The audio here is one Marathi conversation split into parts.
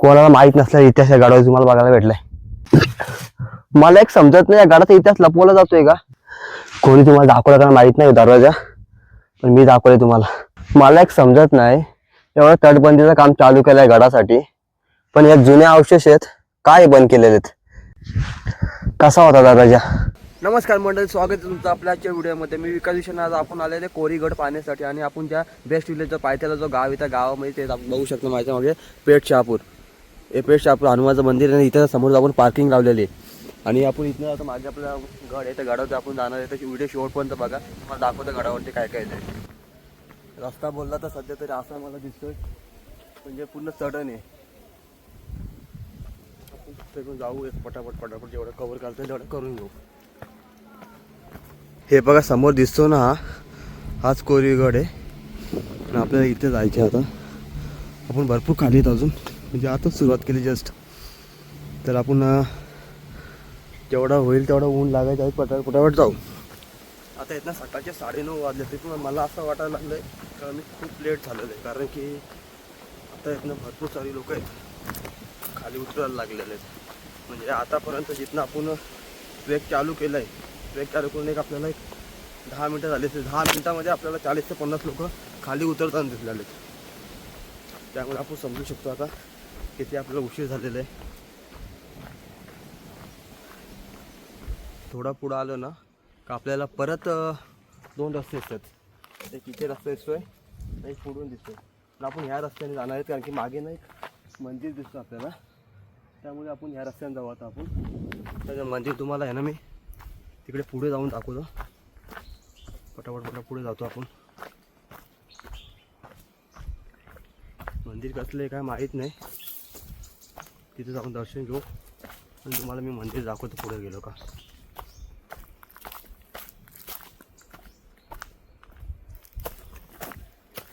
कोणाला माहित नसल्या इतिहास या गडावर तुम्हाला बघायला भेटलाय. मला एक समजत नाही या गडाचा इतिहास लपवला जातोय का? कोणी तुम्हाला दाखवला का माहित नाही दरवाजा, पण मी दाखवले तुम्हाला. मला एक समजत नाही, एवढं तटबंदीचं काम चालू केलंय गडासाठी, पण या जुन्या अवशेष आहेत काय बंद केलेले आहेत. कसा होता दरवाजा? नमस्कार मंडळी, स्वागत आहे तुमचं आपल्याच्या व्हिडिओमध्ये. मी विकास विषय. आज आपण आलेले कोरीगड पाहण्यासाठी आणि आपण ज्या बेस्ट विलेजचा पायथ्याला जो गाव आहे त्या गावामध्ये ते आपण बघू शकतो. माझ्या मागे पेठ शहापूर, हे पेठ शहापूर हनुमानचं मंदिर आहे. इथं समोर आपण पार्किंग लावलेली आहे आणि आपण इथनं आता मागे आपला गड आहे, त्या गडावरती आपण जाणार आहे. त्याची व्हिडिओ शेवटपर्यंत बघा, तुम्हाला दाखवतो गडावरती काय काय आहे. रस्ता बोलला तर सध्या तरी असा मला दिसतोय, म्हणजे पूर्ण चढण आहे. आपण जाऊ एक पटापट जेवढं कव्हर करता तेवढं करून घेऊ. हे बघा समोर दिसतो ना, हाच कोरीगड आहे आणि आपल्याला इथे जायचे. आता आपण भरपूर खाली आहेत अजून, म्हणजे आताच सुरुवात केली जस्ट. तर आपण जेवढा होईल तेवढा ऊन लागायचं आहे, पटापट जाऊ. आता येत ना सकाळचे 9:30 वाजले, तरी पण मला असं वाटायला लागलं आहे का मी खूप लेट झालेलं आहे. कारण की आता येत ना भरपूर सारी लोक आहेत खाली उतरायला लागलेले आहेत. म्हणजे आतापर्यंत जिथनं आपण ट्रेक चालू केलं आहे, ट्रेक चालू करून एक आपल्याला 10 मिनटं झाली असेल. 10 मिनटामध्ये आपल्याला 40 ते 50 लोक खाली उतरताना दिसलेले आहेत. त्यामुळे आपण समजू शकतो आता किती आपल्याला उशीर झालेला आहे. थोडा पुढं आलो ना का आपल्याला परत 2 रस्ते दिसतात. एक इथे रस्ता दिसतोय, एक पुढून दिसतोय. आपण ह्या रस्त्याने जाणार आहेत कारण की मागे ना एक मंदिर दिसतं आपल्याला, त्यामुळे आपण ह्या रस्त्याने जाऊ. आता आपण त्याचं मंदिर तुम्हाला आहे ना मी तिकडे पुढे जाऊन दाखवतो. पटापट पुढे जातो आपण. मंदिर कसलं आहे काय माहीत नाही, तिथे जाऊन दर्शन घेऊ आणि तुम्हाला मी मंदिर दाखवतो पुढे गेलो का.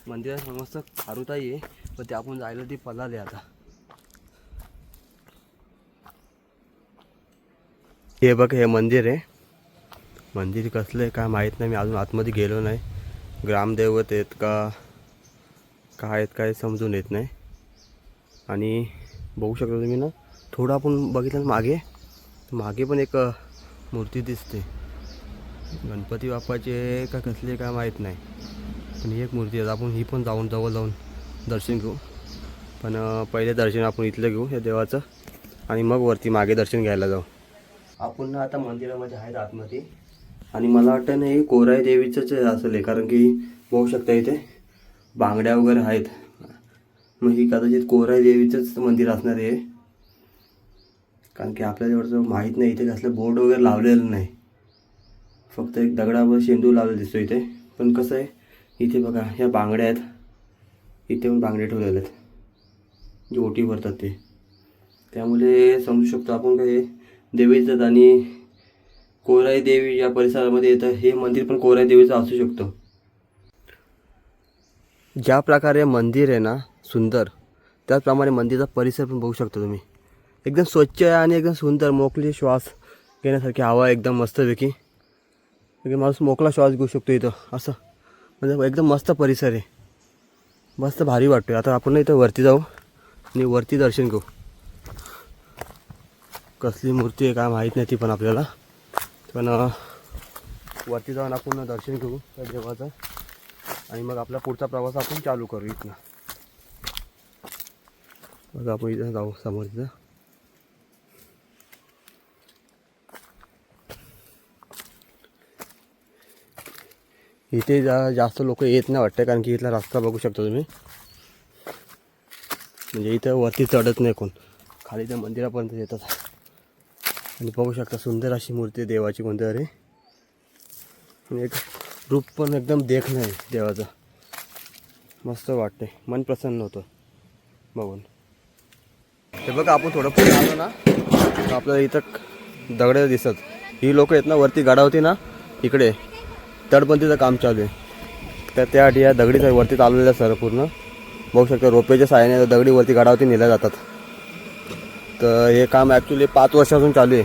मंदिरात मस्त खारुताई आहे, पण ते आपण जायला ती पळाले. आता हे बघ, हे मंदिर आहे. मंदिर कसलं आहे काय माहीत नाही, मी अजून आतमध्ये गेलो नाही. ग्रामदैवत आहेत का काय आहेत काय समजून येत नाही. आणि बघू शकतो तुम्ही ना, थोडं आपण बघितलं मागे पण एक मूर्ती दिसते. गणपती बाप्पाचे का कसले काय माहीत नाही, पण ही एक मूर्ती आहे. आपण ही पण जवळ जाऊन दर्शन घेऊ. पण पहिले दर्शन आपण इथलं घेऊ या देवाचं आणि मग वरती मागे दर्शन घ्यायला जाऊ. आपण ना आता मंदिरामध्ये आहेत आतमध्ये आणि मला वाटतं ना हे कोराई देवीचंच असेल, कारण की बघू शकता इथे बांगड्या वगैरे आहेत. मग ही कदाचित कोराई देवीचंच मंदिर असणार आहे, कारण की आपल्याला एवढं माहीत नाही. इथे कसलं बोर्ड वगैरे लावलेलं नाही, फक्त एक दगडावर शेंदूर लावलेला दिसतो इथे. पण कसं आहे इथे बघा, ह्या बांगड्या आहेत, इथे पण बांगड्या ठेवलेल्या आहेत जे ओटी भरतात ते. त्यामुळे समजू शकतो आपण काय देवीचं आणि कोराई देवी या परिसरामध्ये येतं. हे मंदिर पण कोराई देवीचं असू शकतं. ज्या प्रकारे मंदिर आहे ना सुंदर, त्याचप्रमाणे मंदिराचा परिसर पण बघू शकता तुम्ही. एकदम स्वच्छ आहे आणि एकदम सुंदर, मोकळी श्वास घेण्यासारखी हवा, एकदम मस्तपैकी एकदम माणूस मोकळा श्वास घेऊ शकतो इथं. असं म्हणजे एकदम मस्त परिसर आहे, मस्त भारी वाटतो. आता आपण इथं वरती जाऊ आणि वरती दर्शन घेऊ. कसली मूर्ती आहे काय माहीत नाही ती पण आपल्याला, पण वरती जाऊन आपण दर्शन घेऊ त्या देवाचं आणि मग आपला पुढचा प्रवास आपण चालू करू इथनं. मग आपण इथं जाऊ समोर. इथे जास्त लोक येत नाही वाटतं, कारण की इथला रस्ता बघू शकता तुम्ही. म्हणजे इथं वरती चढत नाही कोण, खाली त्या मंदिरापर्यंत येतात. आणि बघू शकता सुंदर अशी मूर्ती देवाची कोणती तरी. एक रूप पण एकदम देखणं आहे देवाचं, मस्त वाटते, मन प्रसन्न होतं बघून. हे बघा आपण थोडं पुढे आलो ना तर आपल्याला इथं दगड दिसत. ही लोक आहेत ना वरती गडावरती ना, इकडे तटबंदीचं काम चालू आहे. तर त्या या दगडीचं वरती चाललेलं सर पूर्ण बघू शकता. रोपेच्या साहाय्याने दगडी वरती गडावरती नेल्या जातात. तर हे काम ॲक्च्युली 5 वर्षापासून चालू आहे.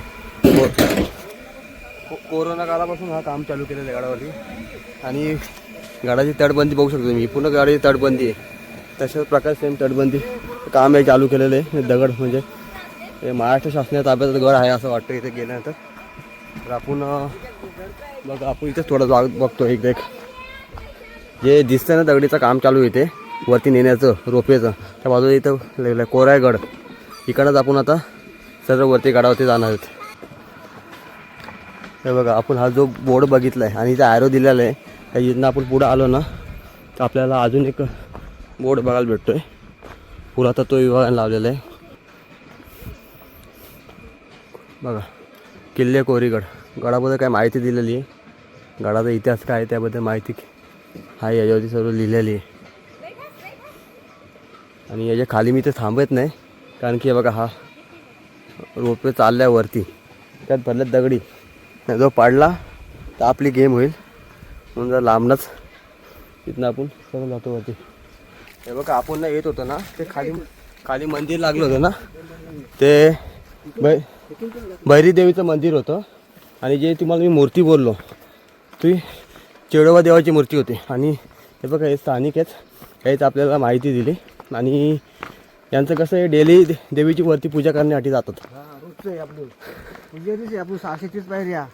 कोरोना काळापासून हा काम चालू केलेलं आहे गडावरती. आणि गडाची तटबंदी बघू शकतो तुम्ही, पूर्ण गाडीची तटबंदी आहे. तशाच प्रकारे सेम तटबंदी काम हे चालू केलेलं आहे. दगड म्हणजे हे महाराष्ट्र शासनाच्या ताब्यात गड आहे असं वाटतं इथे गेल्यानंतर. तर आपण बघा आपण इथेच थोडं बघतो एकदा एक जे दिसतं ना दगडीचं काम चालू आहे इथे वरती नेण्याचं रोपेचं. त्या बाजूला इथं लिहिलं कोरायगड. इकडंच आपण आता सर्व वरती गडावरती जाणार आहेत. हे बघा आपण हा जो बोर्ड बघितला आहे आणि इथं ॲरो दिलेला आहे त्या इथनं आपण पुढं आलो ना तर आपल्याला अजून एक बोर्ड बघायला भेटतो आहे. पुरातत्व विभागाने लावलेलं आहे बघा. किल्ले कोरीगड. गडाबद्दल काय माहिती दिलेली आहे. गडाचा इतिहास काय आहे त्याबद्दल माहिती आहे याच्यावरती सर्व लिहिलेली आहे. आणि याच्या खाली मी ते थांबत नाही कारण की हे बघा हा रोपे चालल्यावरती त्यात भरल्यात दगडी. जो पडला तर आपली गेम होईल म्हणून जर लांबनंच तिथनं आपण सगळं जातो वरती. हे बघा आपण ना येत होतो ना ते खाली मंदिर लागलं होतं ना ते भैरी देवीचं मंदिर होतं. आणि जे तुम्हाला मी मूर्ती बोललो ती चेडोबा देवाची मूर्ती होती. आणि हे बघा हे स्थानिक आहेत हेच आपल्याला माहिती दिली. आणि यांचं कसं आहे डेली देवीची वरती पूजा करण्यासाठी जातात. आपण 630 पायऱ्या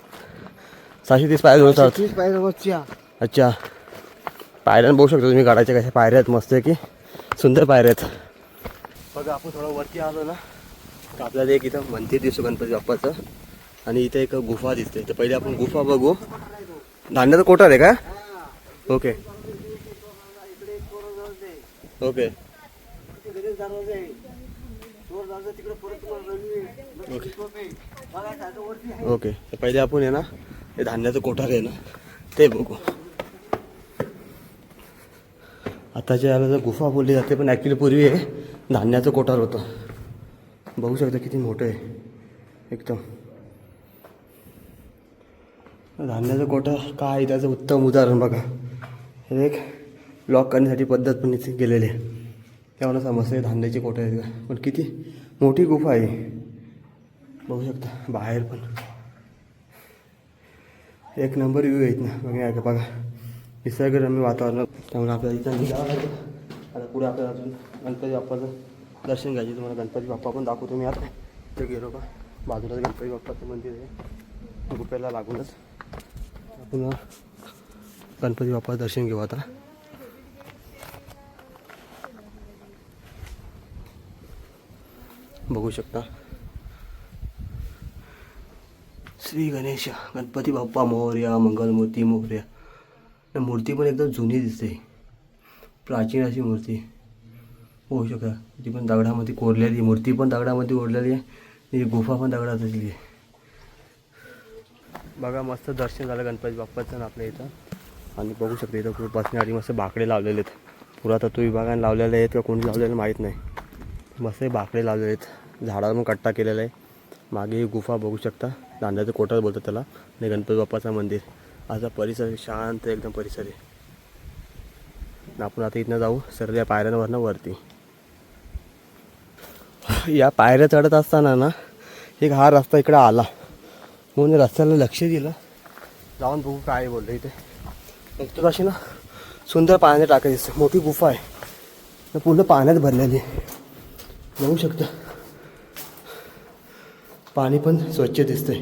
630 पायऱ्या होतात. 30 पायऱ्या रोजच्या. अच्छा पायऱ्या बघू शकता तुम्ही गडाच्या कशा पायऱ्या आहेत मस्त आहे की सुंदर पायऱ्या आहेत. बघा आपण थोडं वरती आलो ना तर आपल्याला एक इथं मंदिर दिसतो गणपती बाप्पाचं. आणि इथे एक गुफा दिसते. तर पहिले आपण गुफा बघू. धान्याचं कोठार आहे का? Okay okay okay. तर पहिले आपण आहे ना हे धान्याचं कोठार आहे ना ते बघू. आताच्या याला जर गुफा बोलली जाते पण ॲक्च्युली पूर्वी हे धान्याचं कोठार होतं. बघू शकता किती मोठं आहे एकदम. धान्याचं कोठार काय त्याचं उत्तम उदाहरण बघा. हे एक लॉक करण्यासाठी पद्धत पण इथे गेलेली आहे त्यामुळे समजतं धान्याची कोठार आहेत का. पण किती मोठी गुफा आहे बघू शकता. बाहेर पण एक नंबर व्ह्यू आहेत ना बघा का बघा. निसर्गरम्य वातावरण त्यामुळे आपल्याला इथं निघावं लागेल. आता पुढे आपल्याला अजून गणपती बाप्पाचं दर्शन घ्यायचे. तुम्हाला गणपती बाप्पा पण दाखवतो मी. आता इथं गेलो का बाजूलाच गणपती बाप्पाचं मंदिर आहे गुफेला लागूनच. आपण गणपती बाप्पाचं दर्शन घेऊ आता. बघू शकता श्री गणेश गणपती बाप्पा मोरया मंगलमूर्ती मोरया. मूर्ती पण एकदम जुनी दिसते प्राचीन अशी मूर्ती होऊ शकता. ती पण दगडामध्ये कोरलेली मूर्ती पण दगडामध्ये कोरलेली आहे. ही गुफा पण दगडात असली आहे बघा. मस्त दर्शन झालं गणपती बाप्पाचं आपल्या इथं. आणि बघू शकता इथं खूप बसण्यासाठी मस्त बाकडे लावलेले आहेत. पुरातत्व विभागाने लावलेले आहेत का कोणी लावलेलं माहीत नाही. मस्त बाकडे लावलेले आहेत. झाडावर पण कट्टा केलेला आहे. मागे ही गुफा बघू शकता. धान्याचं कोठार बोलतात त्याला. आणि गणपती बाप्पाचं मंदिर. असा परिसर शांत एकदम परिसर आहे. आपण आता इथनं जाऊ सर्व या पायऱ्यांवरनं वरती. या पायऱ्या चढत असताना ना एक हा रस्ता इकडे आला म्हणून रस्त्याला लक्ष दिलं. जाऊन बघू काय बोललं इथे. तर अशी ना सुंदर पाण्याचे टाका दिसते. मोठी गुफा आहे पूर्ण पाण्यात भरलेली आहे बघू शकता. पाणी पण स्वच्छ दिसतंय.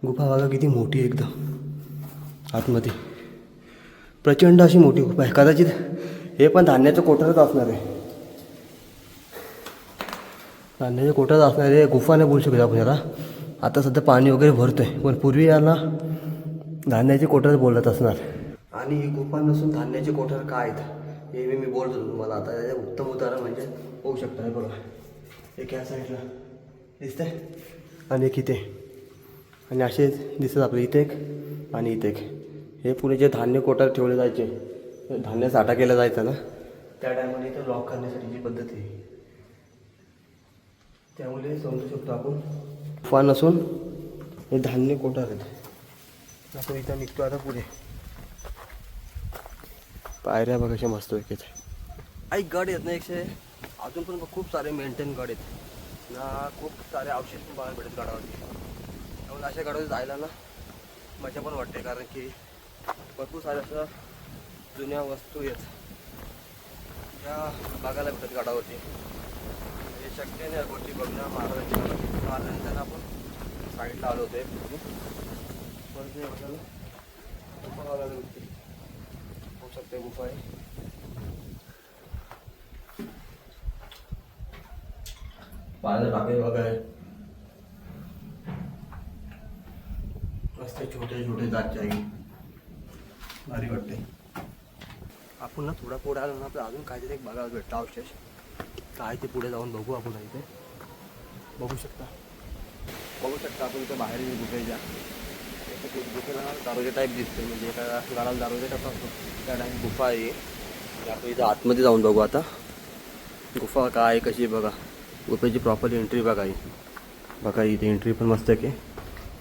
गुफा बघा किती मोठी आहे एकदम आतमध्ये. प्रचंड अशी मोठी गुफा आहे. कदाचित हे पण धान्याचं कोठारच असणार आहे. धान्याचं कोठारच असणार आहे. गुफा नाही बोलू शकतो आपण याला. आता सध्या पाणी वगैरे भरतोय पण पूर्वी याला धान्याचे कोठार बोलत असणार. आणि ही गुफा नसून धान्याचे कोठार काय आहेत हे मी बोलत होतो तुम्हाला. आता त्याचे उत्तम उदाहरण म्हणजे होऊ शकतं. हे बघा एक या साईडला दिसतंय आणि एक इथे. आणि असे दिसत आपलं इथे एक आणि इथे एक. हे पुणे जे धान्य कोठार ठेवले जायचे धान्य साठा केला जायचा ना त्या टायमाला इथं लॉक करण्यासाठीची पद्धत आहे. त्यामुळे समजू शकतो आपण गुफा नसून हे धान्य कोठार आहेत. आपण इथं निघतो आता पुढे. पायऱ्या बघायच्या मस्त पैकीच काही गड आहेत ना एकशे अजून पण खूप सारे मेंटेन गड आहेत ना. खूप सारे अवशेष पण बघायला भेटत गडावरती. त्यामुळे अशा गडावर जायला ना मजा पण वाटते कारण की भरपूर सारे असं जुन्या वस्तू आहेत त्या बघायला भेटतात गडावरती. हे शक्य नाही गोष्टी बघणं. महाराजांची आल्यानंतर आपण साईडला आलो होते परत नाही बघायला गुफा बघायला भेटते. होऊ शकते गुफा आहे. पाण्यात टाके बघाय मस्त छोटे छोटे जात आहे. भारी वाटते. आपण ना थोडा पुढे आलो ना आपलं अजून काहीतरी एक बघायला भेटतं अवशेष. काय ते पुढे जाऊन बघू आपण. इथे बघू शकता आपण इथं बाहेर गुफेच्या गुफेला दारोजा टाईप दिसते. म्हणजे एका गाडाला दारोजा कसा असतो त्या टाईप गुफा आहे. आपण इथं आतमध्ये जाऊन बघू आता गुफा काय कशी बघा. गुफेची प्रॉपरली एंट्री बघा ही. बघा इथे एंट्री पण मस्त आहे.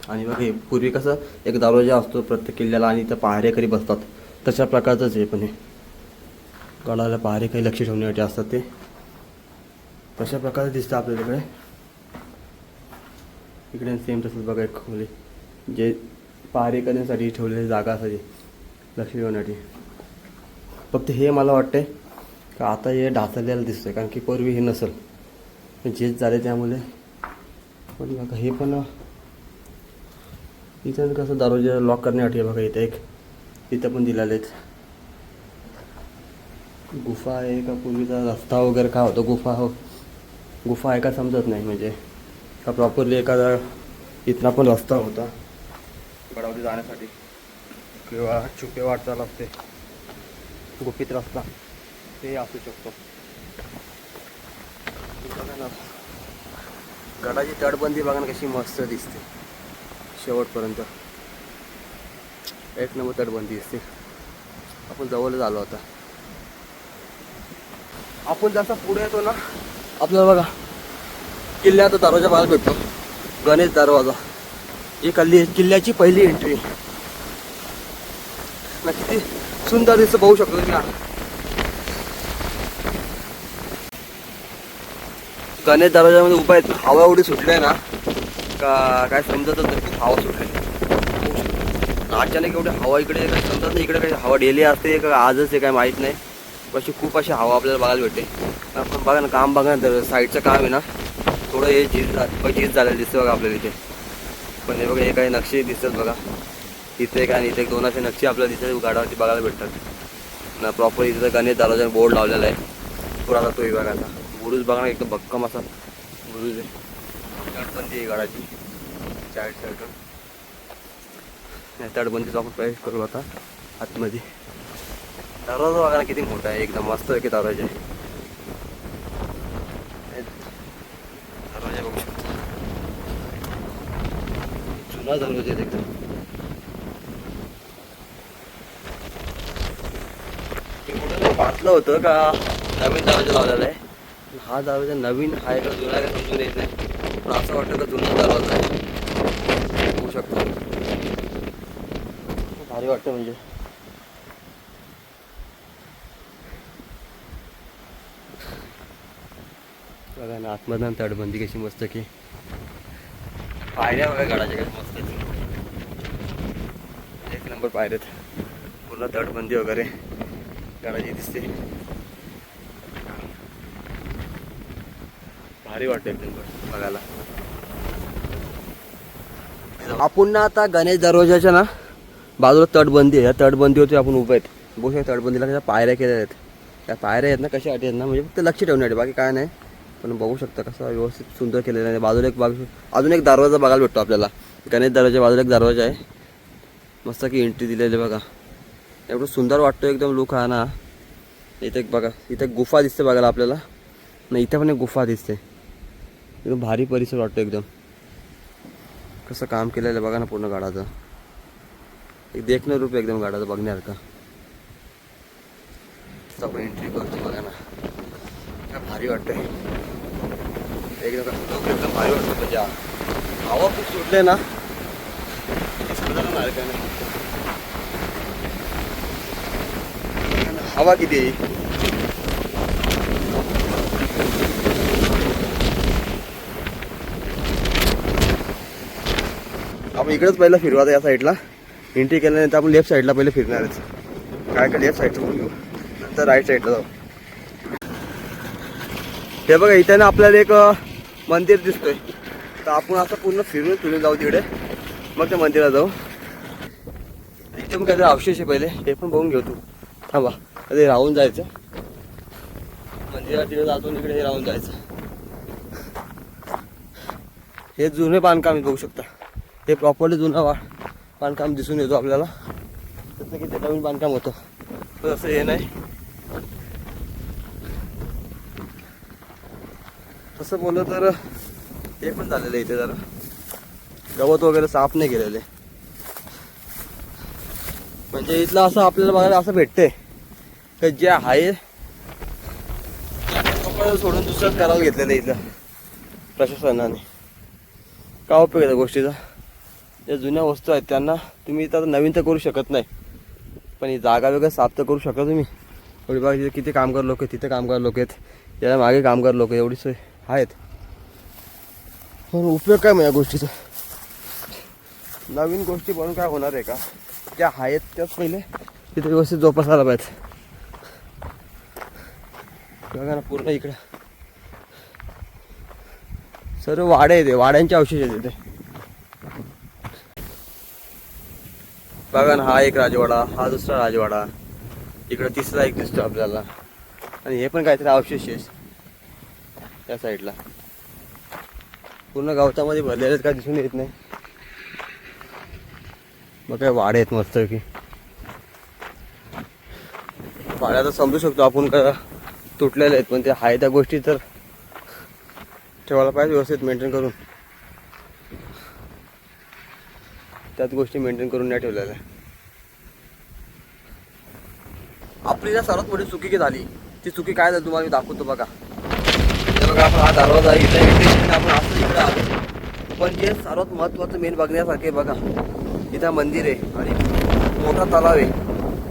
आणि बघा हे पूर्वी कसं एक दरवाजा असतो प्रत्येक किल्ल्याला आणि इथं पहारेकरी बसतात तशा प्रकारचंच आहे. पण हे गडाला पहारेकरी लक्ष ठेवण्यासाठी असतात ते तशा प्रकारे दिसतं आपल्याकडे. इकडे सेम तसंच बघा एक खोली जे पहारेकऱ्यांसाठी ठेवलेली जागा असायची लक्ष ठेवण्यासाठी. फक्त हे मला वाटतंय का आता हे ढासळलेलं दिसतंय कारण की पूर्वी हे नसेल जेच झाले त्यामुळे. पण बघा हे पण इथं कसं दरवाजा लॉक करण्यासाठी बघा इथे एक इथं पण दिलेले आहेत. गुफा आहे का पूर्वीचा रस्ता वगैरे काय होतं गुफा आहे का समजत नाही. म्हणजे का प्रॉपरली एखादा इथला पण रस्ता होता गडावरती जाण्यासाठी किंवा छुपे वाटचाल असते गुपित रस्ता ते असू शकतो. गडाची तटबंदी बघा ना कशी मस्त दिसते. शेवटपर्यंत एक नंबर तटबंदी दिसते. आपण जवळच आलो आता. आपण जसा पुढे येतो ना आपल्याला बघा किल्ल्याचा दरवाजा बघायला भेटतो. गणेश दरवाजा ही किल्ल्याची पहिली एंट्री ना. किती सुंदर दिसतं पाहू शकतो तुम्ही. गणेश दरवाजामध्ये उभा आहे. हवा एवढी सुटली आहे ना का काय समजतच नाही. खूप हवा सुटली. अचानक एवढी हवा इकडे काय समजत नाही. इकडे काही हवा डेली असते का आजच आहे काय माहीत नाही. अशी खूप अशी हवा आपल्याला बघायला भेटते. आपण बघा ना काम बघा ना साईडचं काम आहे ना थोडं हे झीज झालेलं दिसतं बघा आपल्याला इथे. पण हे बघा हे काही नक्षी दिसतात बघा इथे काय आणि इथे 2 असे नक्षी आपल्याला दिसतात गाडावरती बघायला भेटतात ना. प्रॉपर इथे गणेश दरवाजा बोर्ड लावलेला आहे पुराचा तो विभागाचा. बुरुज बघा ना एकदम भक्कम असा बुरुज आहे. तटबंदी आहे गाडाची साईड तटबंदीचा आपण प्रवेश करू आता आतमध्ये. दरवाजा बघा ना किती मोठा आहे एकदम मस्त आहे की दरवाजा आहे. दरवाजा बघू शकतो जुना दरवाजा आहे एकदम. पाचलं होतं का नवीन दरवाजा लावलेला आहे. हा दरवाजा नवीन आहे का जुना आहे का समजून येत नाही. पण असं वाटतं का जुना दरवाजा आहे. बघू शकतो भारी वाटतं. म्हणजे बघा ना आतमधून तटबंदी कशी मस्त की. पायऱ्या बघा गडाच्या काही मस्त एक नंबर पायऱ्यात. पूर्ण तटबंदी वगैरे गडाची दिसते. भारी वाटतं एकदम बघायला. आपण ना आता गणेश दरवाजाच्या ना बाजूला तटबंदी आहे. या तटबंदीवरती आपण उभे आहेत. बघू शकतो तटबंदीला कशा पायऱ्या केलेल्या आहेत. त्या पायऱ्या आहेत ना कशा आहेत ना म्हणजे फक्त लक्ष ठेवण्यासाठी बाकी काय नाही. पण बघू शकता कसं व्यवस्थित सुंदर केलेलं आहे. बाजूला एक अजून एक दरवाजा बघायला भेटतो आपल्याला. गणेश दरवाजा बाजूला एक दरवाजा आहे मस्त की एंट्री दिलेली बघा. एवढं सुंदर वाटतो एकदम लुक आहे ना. इथे बघा इथे गुफा दिसते बघायला आपल्याला ना. इथे पण एक गुफा दिसते. एकदम भारी परिसर वाटतो एकदम. कसं काम केलेलं आहे बघा ना पूर्ण गडाचं. एक देखणं रूप एकदम गाडाचं बघण्यासारखं. आपण एंट्री करतो बघा ना काय भारी वाटतंय एकदम. एकदम भारी वाटतं. म्हणजे हवा खूप सुटले ना हवा किती आहे. आपण इकडेच पहिला फिरवा या साईडला एंट्री केल्यानंतर आपण लेफ्ट साईडला पहिले फिरणारच. काय काय लेफ्ट साईडला घेऊ नंतर राईट साईडला जाऊ. हे बघा इथे ना आपल्याला एक मंदिर दिसतोय, तर आपण असं पूर्ण फिरून जाऊ तिकडे, मग त्या मंदिरात जाऊ. इथे पण काहीतरी अवशेष आहे पहिले, हे पण बघून घेऊ. तू थांबा, कधी राहून जायचं मंदिरात, तिकडे जातो इकडे हे राहून जायचं. हे जुने बांधकाम बघू शकता, हे प्रॉपरली जुनं बांधकाम दिसून येतो आपल्याला. तसं की ते नवीन बांधकाम होतं, पण असं हे नाही. तसं बोललं तर हे पण झालेलं आहे इथे, जरा गवत वगैरे साफ नाही केलेले. म्हणजे इथलं असं आपल्याला बघायला असं भेटतंय की जे आहे सोडून दुसरंच करायला घेतलेलं इथलं प्रशासनाने. का उपयोग आहे त्या गोष्टीचा? ज्या जुन्या वस्तू आहेत त्यांना तुम्ही इथं नवीन तर करू शकत नाही, पण ही जागा वगैरे साफ तर करू शकता तुम्ही. एवढी बघा तिथे किती कामगार लोक आहेत, तिथे कामगार लोक आहेत, त्याच्या मागे कामगार लोक एवढी सोय आहेत. पण उपयोग काय मग या गोष्टीचा? नवीन गोष्टी बनवून काय होणार आहे का? ज्या आहेत त्याच पहिले तिथे व्यवस्थित जोपासायला पाहिजे. बघा ना पूर्ण इकडं सर्व वाडे येते, वाड्यांचे अवशेष आहेत तिथे. बघा ना, हा एक राजवाडा, हा दुसरा राजवाडा, इकडं तिसरा एक दिसतो आपल्याला, आणि हे पण काहीतरी अवशेष आहे त्या साईडला. पूर्ण गवतामध्ये भरलेले काय दिसून येत नाही. मग काय वाडे आहेत मस्त की, वाड्या तर समजू शकतो आपण का तुटलेले आहेत, पण ते आहे त्या गोष्टी तर ठेवायला पाहिजे व्यवस्थित मेंटेन करून. त्याच गोष्टी मेंटेन करून नाही ठेवलेल्या. आपली ना सर्वात मोठी चुकी झाली, ती चुकी काय झाली तुम्हाला मी दाखवतो. बघा बघा, आपण हा दरवाजा इथे आपण असं इकडे आलो, पण जे सर्वात महत्त्वाचं मेन बघण्यासारखे बघा, इथं मंदिर आहे आणि मोठा तलाव आहे.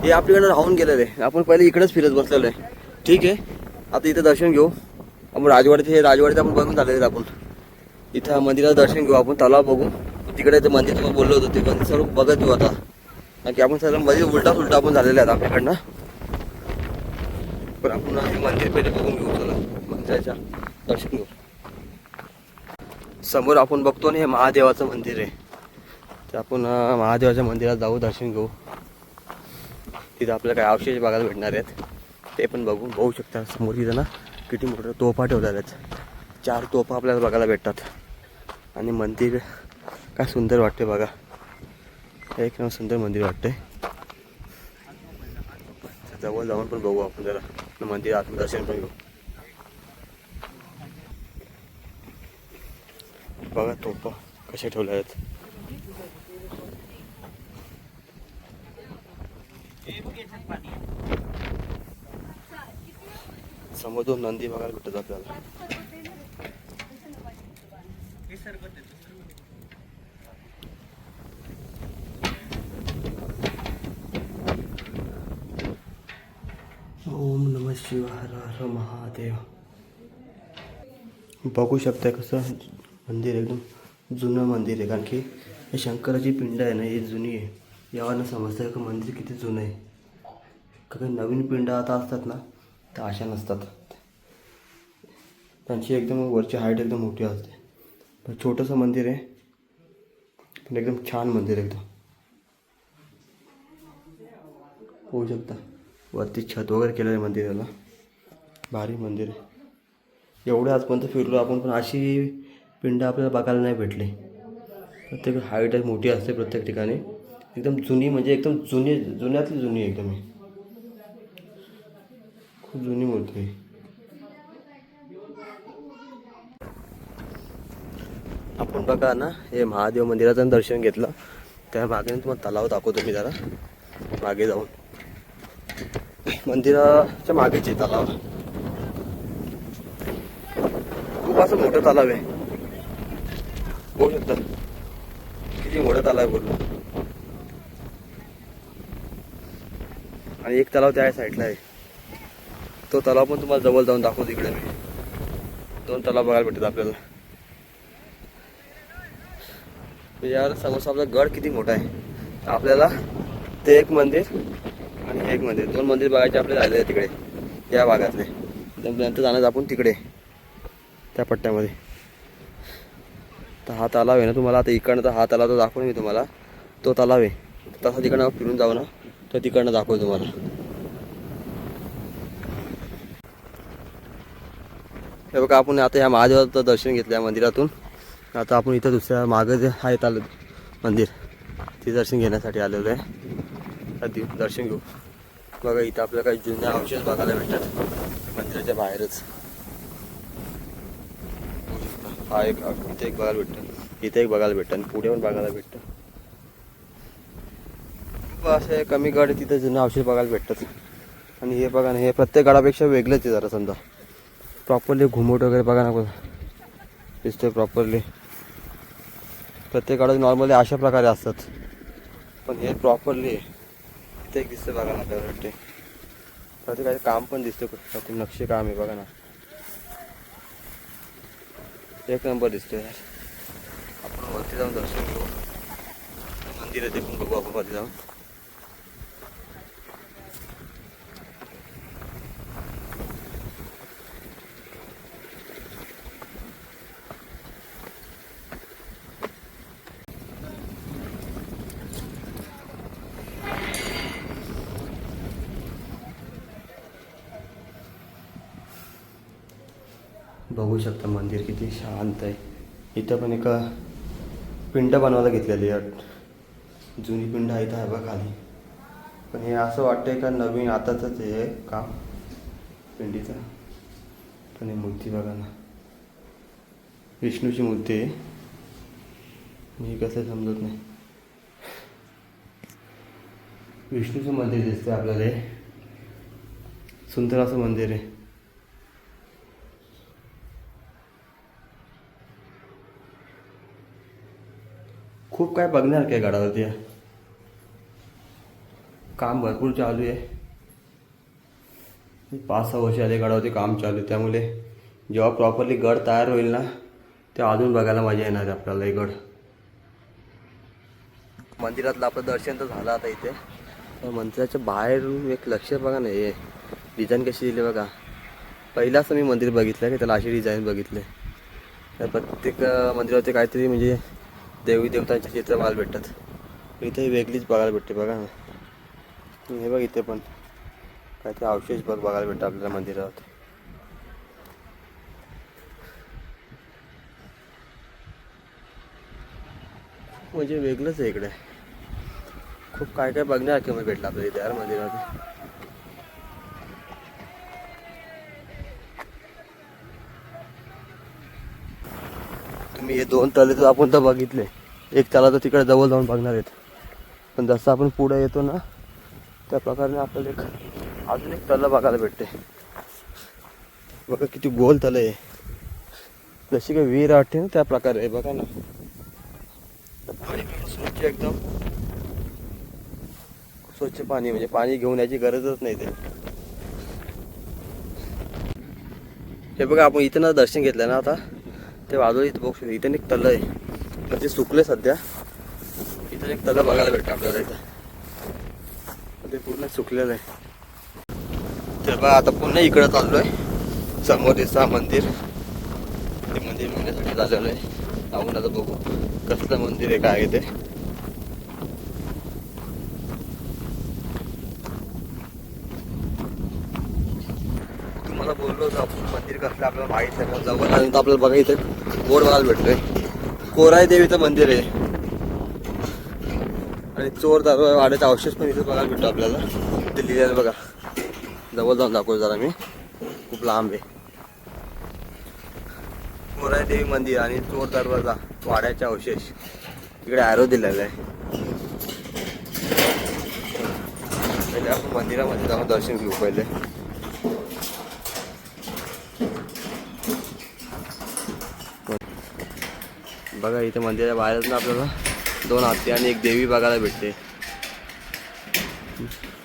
हे आपल्याकडे राहून गेलेलं आहे. आपण पहिले इकडेच फिरत बसलेलो आहे. ठीक आहे, आता इथं दर्शन घेऊ आपण. हे राजवाडीत आपण बघून झालेले आहेत. आपण इथं मंदिराचं दर्शन घेऊ, आपण तलाव बघू. तिकडे ते मंदिर तुम्हाला बोललो होतं ते मंदिर सर्व बघत घेऊ आता, कारण की आपण सर्व मंदिर उलटा आपण झालेले आहेत आपल्याकडनं. पण आपण हे मंदिर पहिले बघून घेऊ. चला मंदिराच्या दर्शन घेऊ. समोर आपण बघतो ना, हे महादेवाचं मंदिर आहे. तर आपण महादेवाच्या मंदिरात जाऊ, दर्शन घेऊ. तिथं आपल्याला काय अवशेष बघायला भेटणार आहेत ते पण बघू शकता. समोर तिथं ना किती मोठ्या तोफा ठेवलेल्या आहेत. 4 तोफा आपल्याला बघायला भेटतात. आणि मंदिर काय सुंदर वाटते बघा, एक नंबर सुंदर मंदिर वाटते. जवळ जाऊन पण बघू आपण जरा मंदिर आतून दर्शन पण घेऊ. बघा तोफा कशा ठेवल्या आहेत. समोर 2 नंदी बघायला भेटत आपल्याला. ओम नमः शिवाय, हर हर महादेव. बघू शकता कसं मंदिर एकदम जुनं मंदिर आहे, कारण की हे शंकराची पिंड आहे ना, ही जुनी आहे. यावरनं समजतं का मंदिर किती जुनं आहे. कारण नवीन पिंड आता असतात ना, तर अशा नसतात. त्यांची एकदम वरची हाईट एकदम मोठी असते. पण छोटंसं मंदिर आहे, पण एकदम छान मंदिर आहे. एकदम होऊ शकता वरती छत वगैरे केलेलं आहे मंदिराला. भारी मंदिर आहे. एवढे आजपर्यंत फिरलो आपण, पण अशी पिंड आपल्याला बघायला नाही भेटली. प्रत्येक हाईट मोठी असते प्रत्येक ठिकाणी. एकदम जुनी, म्हणजे एकदम जुन्यातली जुनी एकदम आहे. खूप जुनी मूर्ती आहे. आपण बघा ना, हे महादेव मंदिराचं दर्शन घेतलं, त्या मागे तुम्हाला तलाव दाखवतो मी जरा. मागे जाऊन मंदिराच्या मागेच आहे तलाव. खूप असं मोठं तलाव आहे, बघू शकता किती मोठं तलाव आहे बोललो. आणि एक तलाव त्या साईडला आहे, तो तलाव पण तुम्हाला जवळ जाऊन दाखवतो. इकडे मी 2 तलाव बघायला भेटतात आपल्याला. यार समोर आपला गड किती मोठा आहे. आपल्याला ते एक मंदिर आणि हे एक मंदिर, 2 मंदिर बघायचे आपले झाले आहे तिकडे या भागातले. नंतर जाणार आपण तिकडे त्या पट्ट्यामध्ये. तर हा तलाव आहे ना तुम्हाला आता इकडनं, तर हा तलाव तर दाखवून मी तुम्हाला, तो तलाव आहे तसा तिकडनं फिरून जाऊ ना तर तिकडनं दाखवतो तुम्हाला. हे बघा आपण आता ह्या महादेवाचं दर्शन घेतलं या मंदिरातून. आता आपण इथं दुसऱ्या मागं जे आहे मंदिर ते दर्शन घेण्यासाठी आलेलो आहे. आधी दर्शन घेऊ. बघा इथं आपल्याला काही जुन्या अवशेष बघायला भेटतात मंदिराच्या बाहेरच. हा एक इथे एक बघायला भेटतं, इथे एक बघायला भेटतं आणि पुढे पण बघायला भेटतं. असे कमी गड तिथे जुने अवशेष बघायला भेटतात. आणि हे बघा ना, हे प्रत्येक गडापेक्षा वेगळंच आहे जरा समजा. प्रॉपरली घुमट वगैरे बघा ना दिसतोय प्रॉपरली. प्रत्येक गडात नॉर्मली अशा प्रकारे असतात, पण हे प्रॉपरली ते एक दिसतं बघा ना आपल्याला वाटते. प्रत्येकाचे काम पण दिसतं, प्रत्येक नक्षी काम आहे बघा ना, एक नंबर दिसतोय यार. आपण वरती जाऊन दर्शन घेऊ, मंदिर आहे ते पण बघू आपण वरती जाऊन. बघू शकता मंदिर किती शांत आहे. इथं पण एका पिंड बनवायला घेतलेली आहे, जुनी पिंड आहे इथं बघा खाली. पण हे असं वाटतंय का नवीन आताच हे काम पिंडीचं. पण ही मूर्ती बघा ना, विष्णूची मूर्ती आहे. ही कसं समजत नाही, विष्णूचं मंदिर दिसतंय आपल्याला. हे सुंदर असं मंदिर आहे. खूप काय बघण्यासारखं आहे गडावरती. काम भरपूर चालू आहे. 5-6 वर्ष आले गडावरती काम चालू आहे, त्यामुळे जेव्हा प्रॉपरली गड तयार होईल ना तेव्हा अजून बघायला मजा येणार आहे आपल्याला हे गड. मंदिरातलं आपलं दर्शन तर झालं आता इथे. तर मंदिराच्या बाहेरून एक लक्ष बघा ना, हे डिझाईन कशी दिली बघा. पहिलाच मी मंदिर बघितलं की त्याला अशी डिझाईन बघितले. तर प्रत्येक मंदिरावरती काहीतरी म्हणजे देवी देवतांचे चित्र बघायला भेटतात. इथे वेगळीच बघायला भेटते बघा ना. हे बघ इथे पण काहीतरी अवशेष बघायला भेटतं आपल्याला मंदिरात. म्हणजे वेगळंच आहे इकडे. खूप काय काय बघण्यासारखं भेटलं आपल्याला इथे यार मंदिरामध्ये. तुम्ही हे 2 तळे तर आपण तर बघितले, एक तला तर तिकडे जवळ जाऊन बघणार आहेत. पण जसं आपण पुढे येतो ना त्या प्रकारे आपल्याला एक अजून एक तलं बघायला भेटते. बघा किती गोल तलं आहे, जशी काही विहीर वाटते ना त्या प्रकारे आहे बघा ना. पाणी स्वच्छ, एकदम स्वच्छ पाणी, म्हणजे पाणी घेऊन याची गरजच नाही ते. हे बघा आपण इथं ना दर्शन घेतलं ना आता ते बाजूला इथं बघू शकतो. इथं एक तलं आहे, म्हणजे सुकले सध्या. इथं एक तलं बघायला भेटतं आपल्याला. इथं ते पूर्ण सुकलेलं आहे. तर बघा आता पुन्हा इकडं चाललो आहे. समोर दिसतं मंदिर, ते मंदिर बघण्यासाठी झालेलं आहे. आपण आता बघू कसलं मंदिर आहे काय आहे ते. तुम्हाला बोललो होतो आपण मंदिर कसलं आपल्याला माहीत आहे. जवळ आल्यानंतर आपल्याला बघा इथे बोर्ड बघायला भेटतोय. कोराई देवीचं मंदिर आहे आणि चोर दरवाजा वाड्याचा अवशेष पण इथे बघायला भेटतो आपल्याला. ते लिहिलेलं बघा, जवळ जाऊन दाखवतो जरा मी, खूप लांब आहे. कोराई देवी मंदिर आणि चोर दरवाजा वाड्याचा अवशेष इकडे ॲरो दिलेला आहे. पहिले आपण मंदिरामध्ये जाऊन दर्शन घेऊ पहिले. बघा इथे मंदिराच्या बाहेरच ना आपल्याला 2 हत्ती आणि एक देवी बघायला भेटते.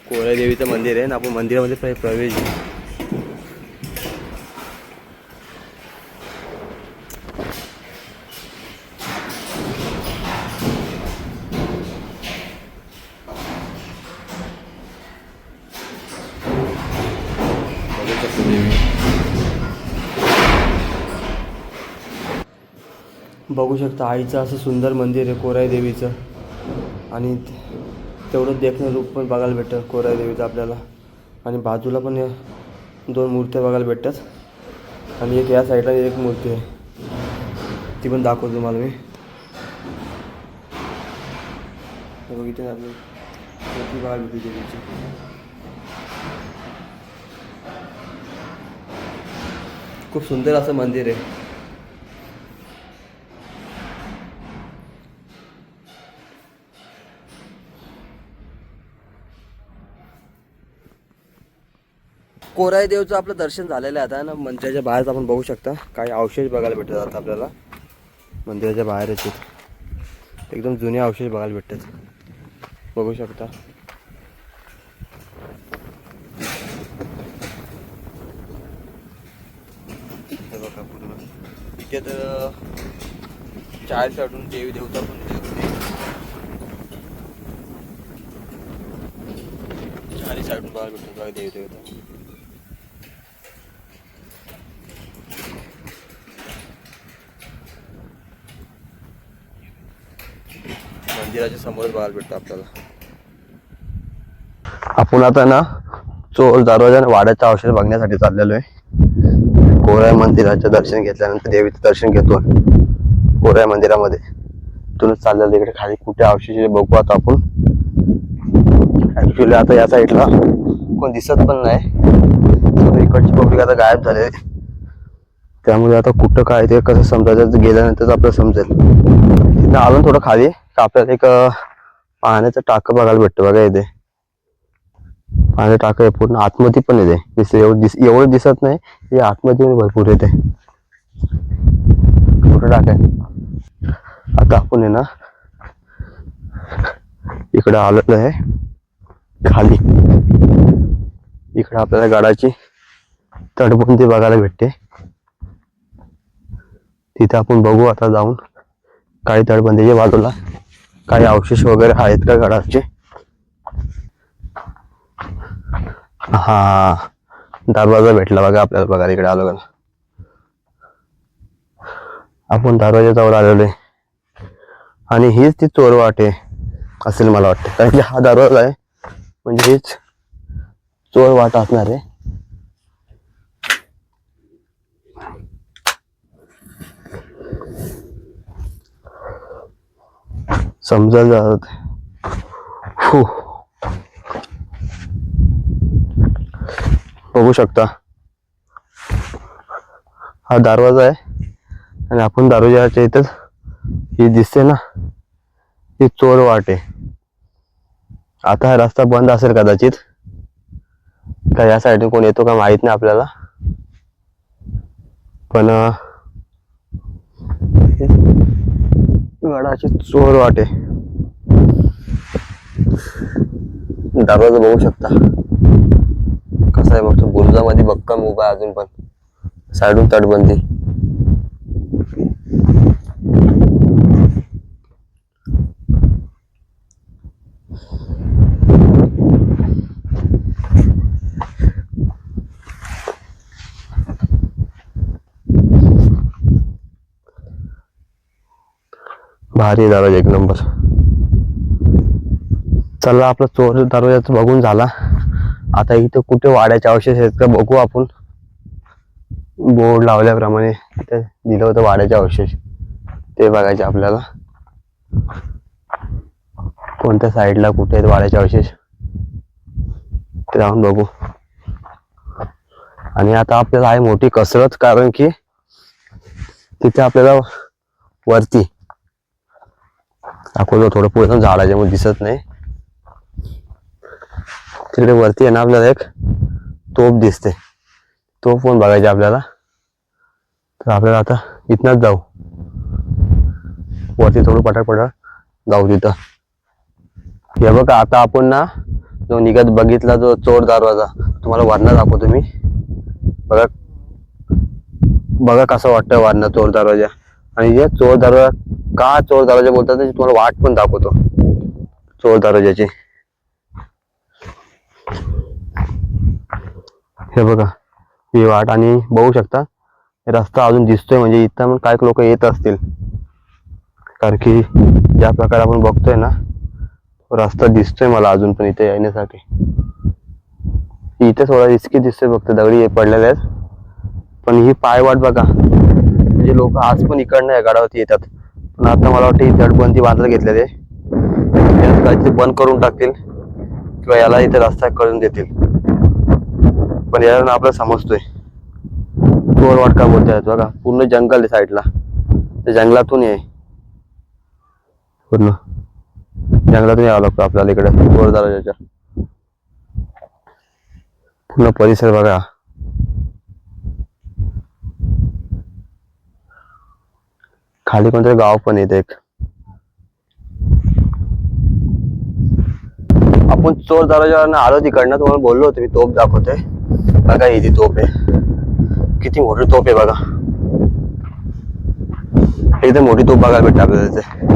कोराई देवीचं मंदिर आहे ना. आपण मंदिरामध्ये प्रवेश घेऊ. बघू शकता आईचं असं सुंदर मंदिर आहे कोराई देवीचं. आणि तेवढंच देखणं रूप पण बघायला भेटतं कोराई देवीचं आपल्याला. आणि बाजूला पण 2 मूर्त्या बघायला भेटतात. आणि एक या साईडला एक मूर्ती आहे, ती पण दाखवतो तुम्हाला मी. बघितलं आपली मूर्ती बघायला भेटते देवीची. खूप सुंदर असं मंदिर आहे. कोराई देवचं आपलं दर्शन झालेलं आहे आता ना. मंदिराच्या बाहेर आपण बघू शकता काही अवशेष बघायला भेटतात आता आपल्याला. मंदिराच्या बाहेरच एकदम जुने अवशेष बघायला भेटतात, बघू शकता. हे बघा पूर्ण इथे तर 4 साईडून देवी देवता पण 4 साईडून बघायला भेटतात बघा देवी देवता. मंदिराच्या समोर बघायला भेटतं आपल्याला. आपण आता ना चोर दरवाजा आणि वाड्याचा अवशेष बघण्यासाठी चाललेलो आहे. कोराई मंदिराचं दर्शन घेतल्यानंतर देवीचं दर्शन घेतो कोराई मंदिरामध्ये. तिथूनच चाललेलं इकडे खाली कुठे अवशेष बघू आता आपण. ऍक्च्युली आता या साईडला कोण दिसत पण नाही, इकडची पब्लिक आता गायब झाले. त्यामुळे आता कुठं काय ते कसं समजायचं गेल्यानंतर आपल्याला समजेल. तिथं आलो थोडं खाली का आपल्याला एक पाण्याचं टाकं बघायला भेटतं बघा. इथे पाण्याचं टाकं आहे पूर्ण आतमध्ये पण येते. एवढं दिसत नाही, हे आतमध्ये भरपूर येते. कुठं टाक आहे. आता आपण आहे ना इकडं आलेलो आहे खाली. इकडे आपल्याला गडाची तटबंदी बघायला भेटते. तिथे आपण बघू आता जाऊन काही तटबंदीच्या बाजूला काही अवशेष वगैरे आहेत का गडाचे. हा दरवाजा भेटला बघा आपल्याला बघायला. इकडे आलो का आपण दरवाजाजवळ आलेलो आहे. आणि हीच ती चोरवाट आहे असेल मला वाटतं, कारण की हा दरवाजा आहे म्हणजे हीच चोरवाट असणार आहे. समजायला जात बघू शकता हा दरवाजा आहे. आणि आपण दरवाजाच्या इथं ही दिसते ना, ही चोर वाट आहे. आता हा रस्ता बंद असेल कदाचित, का या साईडने कोण येतो का माहित नाही आपल्याला. पण गडाची चोर वाट आहे. दरवाजा बघू शकता कसा आहे, मग बुरुजामध्ये भक्कम उभा अजून पण साईडून तटबंदी. भारी दरवाजा एक नंबर. चला आपला चोर दरवाजाच बघून झाला. आता इथं कुठे वाड्याचे अवशेष आहेत का बघू आपण. बोर्ड लावल्याप्रमाणे तिथे दिलं होतं वाड्याचे अवशेष, ते बघायचे आपल्याला. कोणत्या साईडला कुठे आहेत वाड्याचे अवशेष ते जाऊन बघू. आणि आता आपल्याला आहे मोठी कसरत, कारण की तिथे आपल्याला वरती दाखवलं थोडं पुढे झाडाच्या मध्ये दिसत नाही. तिकडे वरती आहे ना आपल्याला एक तोफ दिसते, तोफ पण बघायची आपल्याला. तर आपल्याला आता इथनच जाऊ वरती, थोडं पटापट जाऊ तिथं. हे बघा आता आपण ना जो निघत बघितला जो चोर दरवाजा, तुम्हाला वरनं दाखवतो मी. बघा बघा कसं वाटतं वरनं चोर दरवाजा. आणि हे चोर दरवाजा का चोर दरवाजा बोलतात त्याची तुम्हाला वाट पण दाखवतो चोर दरवाजाची. हे बघा ही वाट. आणि बघू शकता रस्ता अजून दिसतोय, म्हणजे इथं पण काय लोक येत असतील. कारण की ज्या प्रकारे आपण बघतोय ना, रस्ता दिसतोय मला अजून पण इथे येण्यासाठी. इथे थोडा रिस्की दिसतोय, फक्त दगडी पडलेल्या आहेत. पण ही पायवाट बघा, म्हणजे लोक आज पण इकडनं या गडावरती येतात. पण आता मला वाटतं ही तटबंदी बांधायला घेतलेली आहे. यात काहीतरी बंद करून टाकतील किंवा याला इथे रस्ता करून देतील. पण याला आपल्याला समजतोय चोरवाट का बोलतायत बघा. पूर्ण जंगल आहे साईडला, त्या जंगलातून आहे, पूर्ण जंगलातून यावं लागतं आपल्याला इकडे चोर दरवाजाच्या. पूर्ण परिसर बघा. खाली कोणतरी गाव पण येते एक. आपण चोर दरवाजावरनं आलो तिकडनं, तुम्हाला बोललो होतो मी तोफ दाखवते बघा. ही ती तोफ आहे, किती मोठी तोफ आहे बघा. एकदम मोठी तोफ बघायला भेटते आपल्याला तिथे.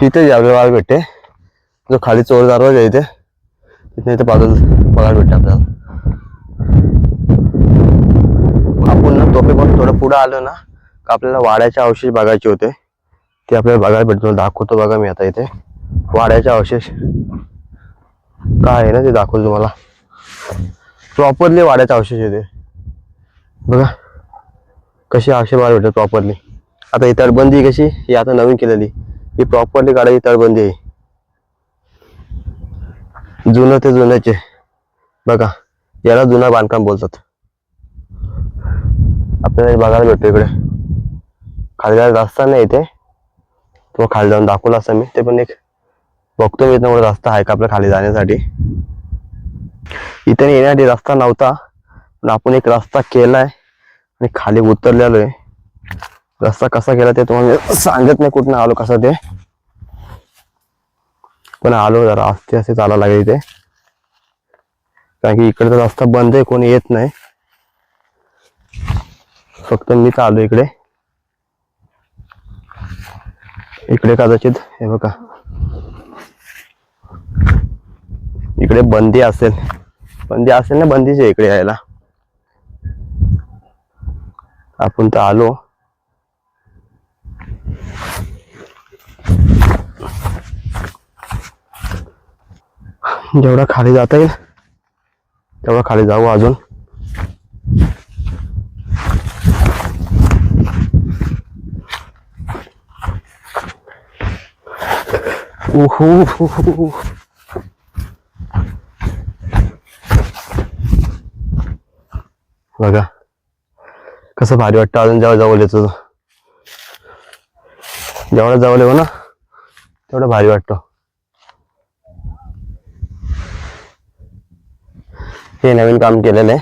इथे आपल्याला भेटते जो खाली चोर दरवाजा आहे तिथे इथे बाजूला बघायला भेटते आपल्याला. आपण ना तोफेपासून थोडं पुढे आलो ना का आपल्याला वाड्याचे अवशेष बघायचे होते, ते आपल्याला बघायला भेटतो. दाखवतो बघा मी आता इथे वाड्याचे अवशेष काय आहे ना ते दाखवतो तुम्हाला. प्रॉपरली वाड्याचे अवशेष येते बघा, कशी अवशेष बघायला भेटतात प्रॉपरली. आता ही तटबंदी कशी, ही आता नवीन केलेली, ही प्रॉपरली काढायची तटबंदी आहे. जुनं ते जुन्याचे बघा, याला जुना बांधकाम बोलतात. आपल्याला बघायला भेटतो इकडे खाली जायला रस्ता नाही इथे, तो खाली जाऊन दाखवला असता मी. ते पण एक बघतो मी इथं रस्ता आहे का आपल्या खाली जाण्यासाठी. इथे येण्यासाठी रस्ता नव्हता, पण आपण एक रस्ता केलाय आणि खाली उतरलेलो आहे. रस्ता कसा केला ते तुम्हाला सांगत नाही, कुठनं आलो कसं ते, पण आलो जरा आस्ते आस्ते चालायला लागेल इथे, कारण की इकडचा रस्ता बंद आहे, कोणी येत नाही. फक्त मी चालू इकडे. इकडे कदाचित हे बघा, इकडे बंदी असेल ना, बंदीच आहे इकडे यायला. आपण तर आलो. जेवढा खाली जाता येईल तेवढा खाली जाऊ अजून. बघा कसं भारी वाटतं अजून जेव्हा जवळ येतो. जेवढा जवळ येऊ ना तेवढं भारी वाटतं. हे नवीन काम केलेलं आहे,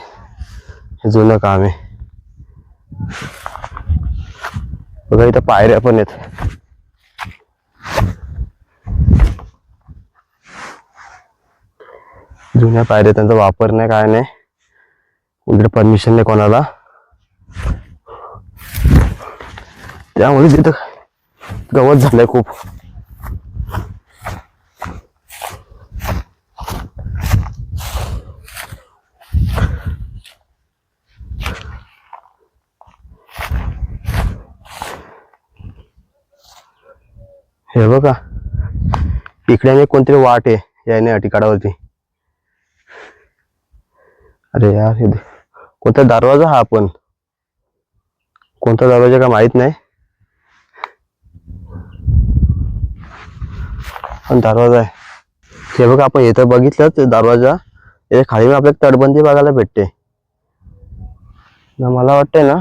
हे जुनं काम आहे बघा. इथं पायऱ्या पण आहेत. जुन्या पायऱ्या, त्यांचा वापर नाही काय नाही, इकडे परमिशन नाही कोणाला, त्यामुळे तिथं गवत झालंय खूप. हे बघा इकडे कोणतरी वाट आहे यायण्यासाठी कडावरती. अरे यार, हे कोणता दरवाजा हा, आपण कोणता दरवाजा का माहित नाही, पण दरवाजा आहे. हे बघा आपण इथं बघितलं ते दरवाजा, याच्या खाली आपल्याला तटबंदी बघायला भेटते ना. मला वाटतंय ना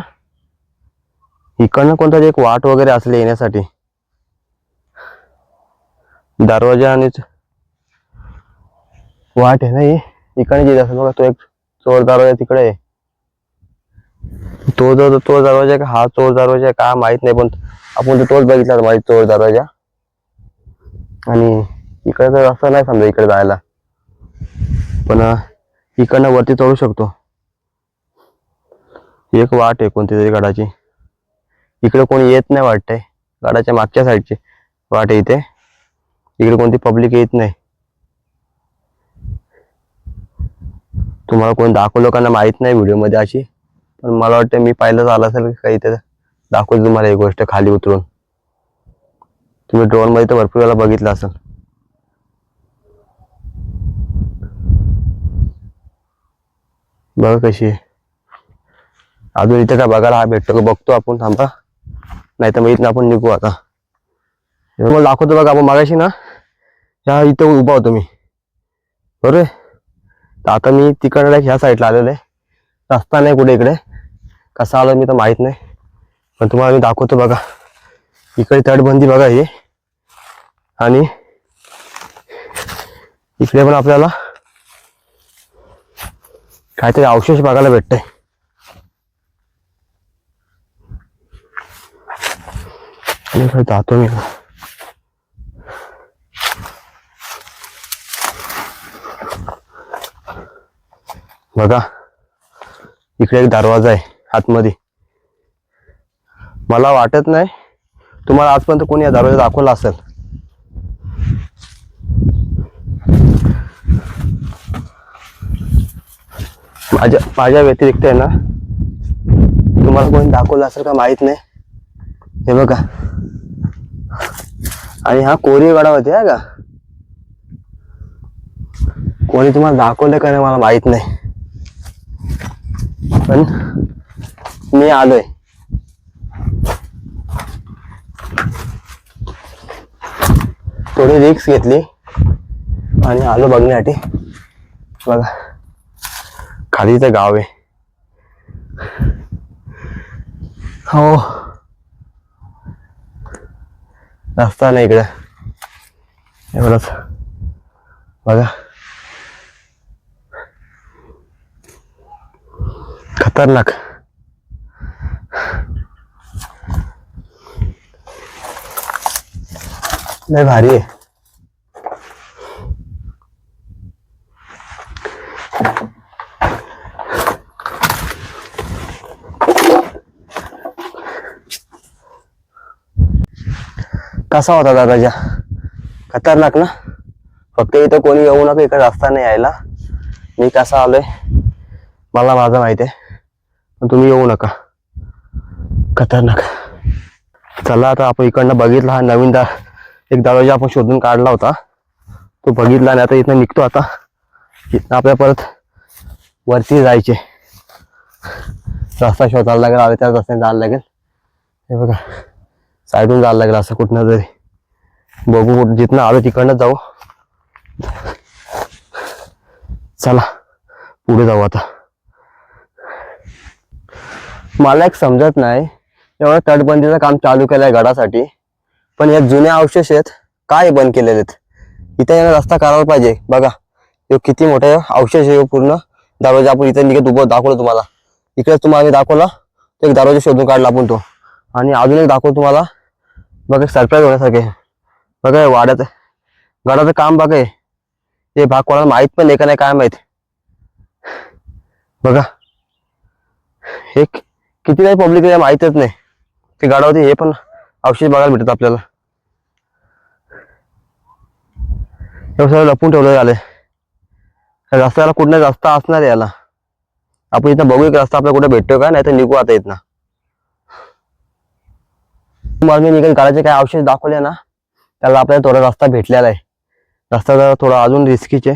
इकडनं कोणतरी एक वाट वगैरे असली येण्यासाठी. दरवाजा आणि वाट आहे ना ही, इकडे येत असेल बघा. तो एक चोर दरवाजा तिकडे आहे, तो दरवाजा का हा चोर दरवाजा का माहित नाही, पण आपण तोच बघितला माहित चोर दरवाजा. आणि इकडे तर रस्ता नाही समजा इकडे जायला, पण इकडनं वरती चढू शकतो. एक वाट आहे कोणती तरी गडाची, इकडे कोणी येत नाही वाटतंय. गडाच्या मागच्या साईडची वाट आहे इथे, इकडे कोणती पब्लिक येत नाही. तुम्हाला कोणी दाखवलं का ना माहित नाही व्हिडिओ मध्ये अशी, पण मला वाटतं मी पाहिलंच आलं असेल काही ते दाखवतो तुम्हाला एक गोष्ट खाली उतरून. तुम्ही ड्रोन मध्ये तर भरपूर वेळा बघितलं असेल. बघा कशी आहे. अजून इथे काय बघायला हा भेटतो का बघतो आपण, थांबा. नाही तर मग इथनं आपण निघू आता. मला दाखवतो बघा. आपण मागाशी ना ह्या इथं उभा होतो मी, बरोबर. तर आता मी तिकडे ह्या साईडला आलेलो आहे. रस्ता नाही कुठे इकडे, कसा आलो मी तर माहित नाही, पण तुम्हाला मी दाखवतो बघा. इकडे तटबंदी बघा ही, आणि इकडे पण आपल्याला काहीतरी अवशेष बघायला भेटतंय. इकडे जातो मी. बघा इकडे एक दरवाजा आहे आतमध्ये. मला वाटत नाही तुम्हाला आजपर्यंत कोणी या दरवाजा दाखवला असेल. माझ्या व्यतिरिक्त आहे ना तुम्हाला कोणी दाखवलं असेल का माहित नाही. हे बघा, आणि हा कोरीव गडावरती आहे का, कोणी तुम्हाला दाखवलं का नाही मला माहित नाही, पण मी आलोय. थोडी रिक्स घेतली आणि आलो बघण्यासाठी. बघा खालीचं गाव आहे. हो, रस्ता नाही इकडे एवढंच. बघा खतरनाक. लय भारी आहे. कसा होता दरवाजा? खतरनाक ना. फक्त इथं कोणी येऊ नका, इकडे रस्ता नाही यायला. मी कसा आलोय मला माझं माहिती आहे, पण तुम्ही येऊ नका. खतरनाक. चला आता आपण इकडनं बघितला हा नवीन एक दरवाजा आपण शोधून काढला होता, तो बघितला आणि आता इथनं निघतो. आता इथनं आपल्या परत वरती जायचे. रस्ता शोधायला लागेल, आले त्याच रस्त्याने जायला लागेल. हे बघा साईडून जायला लागेल असं कुठनं तरी. बघू जिथनं आलो तिकडनं जाऊ. चला पुढे जाऊ आता. मला एक समजत नाही, एवढं तटबंदीचं काम चालू केलंय गडासाठी, पण या जुन्या अवशेष आहेत काय बंद केलेले आहेत. इथे याला रस्ता करायला पाहिजे. बघा हे किती मोठे अवशेष आहे. पूर्ण दरवाजा आपण इथे निघत उभं दाखवलं तुम्हाला. इकडेच तुम्हाला मी दाखवला तो एक दरवाजा शोधून काढला आपण तो. आणि अजून एक दाखवतो तुम्हाला. बघा सरप्राईज होण्यासारखे. बघा वाड्यात गडाचं काम बघा. हे भाग कोणाला माहित पण नाही का नाही काय माहित. बघा हे किती काही पब्लिक माहितच नाही ते गडावरती हे पण अवशेष बघायला भेटत आपल्याला. सगळं लपून ठेवलं आले. रस्त्याला कुठला रस्ता असणार याला. आपण इथं बघू एक रस्ता आपल्याला कुठे भेटतोय का, नाही तर निघू आता इथनं. तुम्हाला मी निघून गाड्याचे काय अवशेष दाखवले ना, त्याला आपल्याला थोडा रस्ता भेटलेला आहे. रस्ता जरा थोडा अजून रिस्कीचे,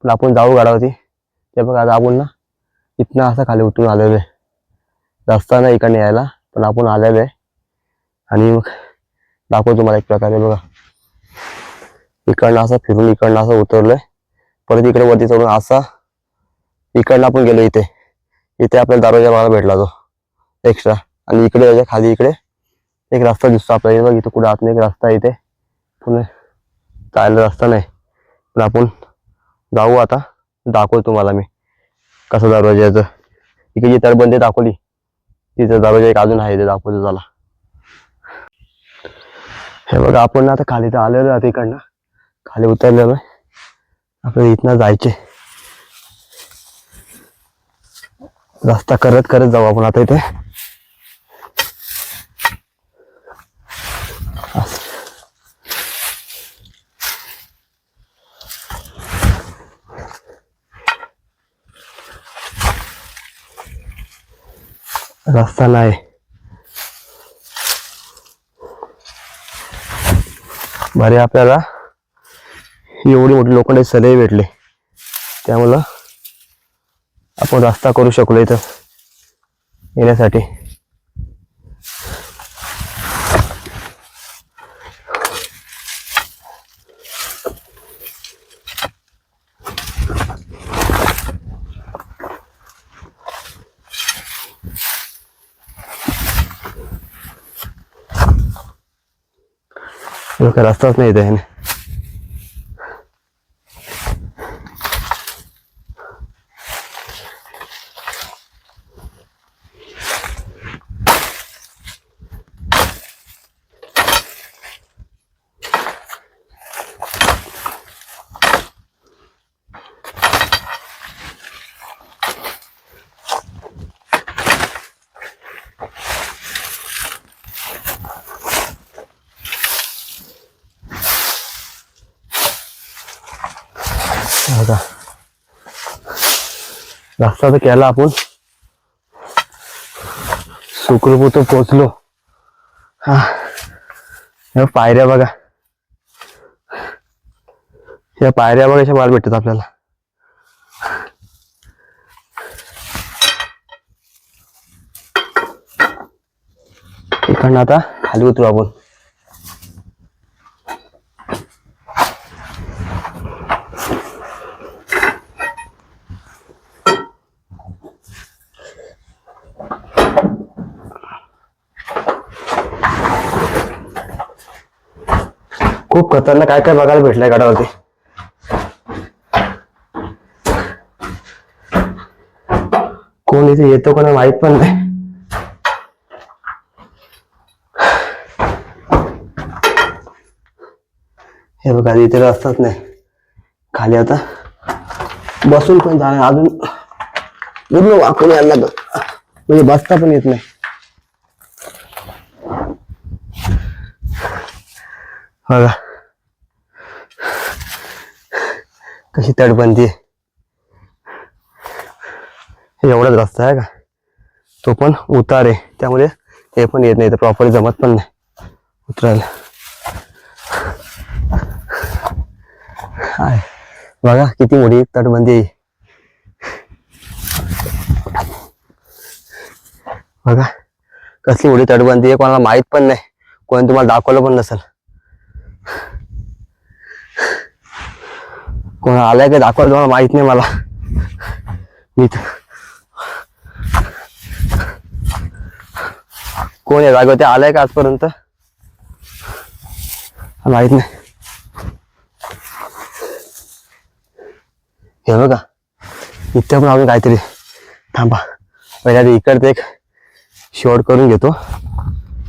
पण आपण जाऊ गाडावरती. ते बघा आता आपण ना इथनं असं खाली उतरून आलेलो आहे. रस्ता नाही इकडनं यायला, पण आपण आलेलो आहे. आणि मग दाखवतो तुम्हाला एक प्रकारे. बघा इकडनं असं फिरून इकडनं असं उतरलोय, परत इकडे वरती चढून असा इकडनं आपण गेलो. इथे इथे आपल्याला दरवाजा बघायला भेटला तो एक्स्ट्रा. आणि इकडे याच्या खाली इकडे एक रस्ता दिसतो आपल्याला. बघ इथं कुठे आतमध्ये एक रस्ता आहे. इथे पुन्हा जायला रस्ता नाही, पण आपण जाऊ आता. दाखवतो तुम्हाला मी कसं दरवाजाचं. इकडे जी तटबंदी दाखवली तिथं दरवाजा एक अजून आहे, ते दाखवतो झाला. हे बघा आपण आता खाली तर आलेलो आहे. इकडनं खाली उतरलेलो आहे. आपल्याला इथनं जायचे. रस्ता करत करत जाऊ आपण आता इथे. रस्ता नाही. बरे आपल्याला एवढी मोठी लोखंडाची सलई भेटली, त्यामुळं आपण रस्ता करू शकलो इथं येण्यासाठी. रस्ताच नाही इथे. बघा रस्ता तर केला आपण, सुखरूप पोचलो. हा या पायऱ्या बघा, या पायऱ्या बघा, अशा माल भेटतात आपल्याला. इकडनं आता खाली उतरू आपण. खूप खतरनाक काय काय बघायला भेटलंय गडावरती. कोण इथे येतो कोणा माहित पण नाही. हे बघा इथे रस्ताच नाही खाली. आता बसून पण जाणार, अजून पूर्ण वाकून यायला लागत, म्हणजे बसता पण येत नाही. बघा कशी तटबंदी आहे. एवढाच रस्ता आहे का, तो पण उतार आहे, त्यामुळे हे पण येत नाही, तर प्रॉपर जमत पण नाही उतरायला. हाय बघा किती मोठी तटबंदी आहे. बघा कसली मोठी तटबंदी आहे, कोणाला माहित पण नाही, कोणी तुम्हाला दाखवलं पण नसेल. कोण आलाय का दाखवलं तुम्हाला माहित नाही मला. मी कोण या जागेवरती आलाय का आजपर्यंत माहित नाही. हे बघा इथे पण अजून काहीतरी. थांबा पहिल्या इकडे एक शॉर्ट करून घेतो,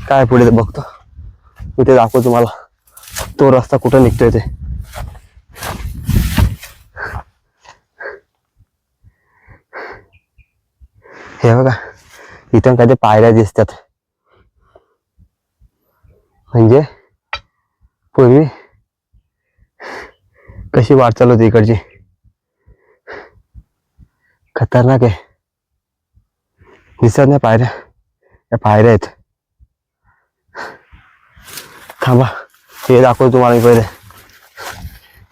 काय पुढे ते बघतो. इथे दाखवतो तुम्हाला तो रस्ता कुठं निघतोय ते. हे बघा इथून काही पायऱ्या दिसतात, म्हणजे पूर्वी कशी वाटचाल होती इकडची. खतरनाक आहे. दिसत नाही पायऱ्या, या पायऱ्या आहेत. थांबा हे दाखवतो तुम्हाला मी पहिले.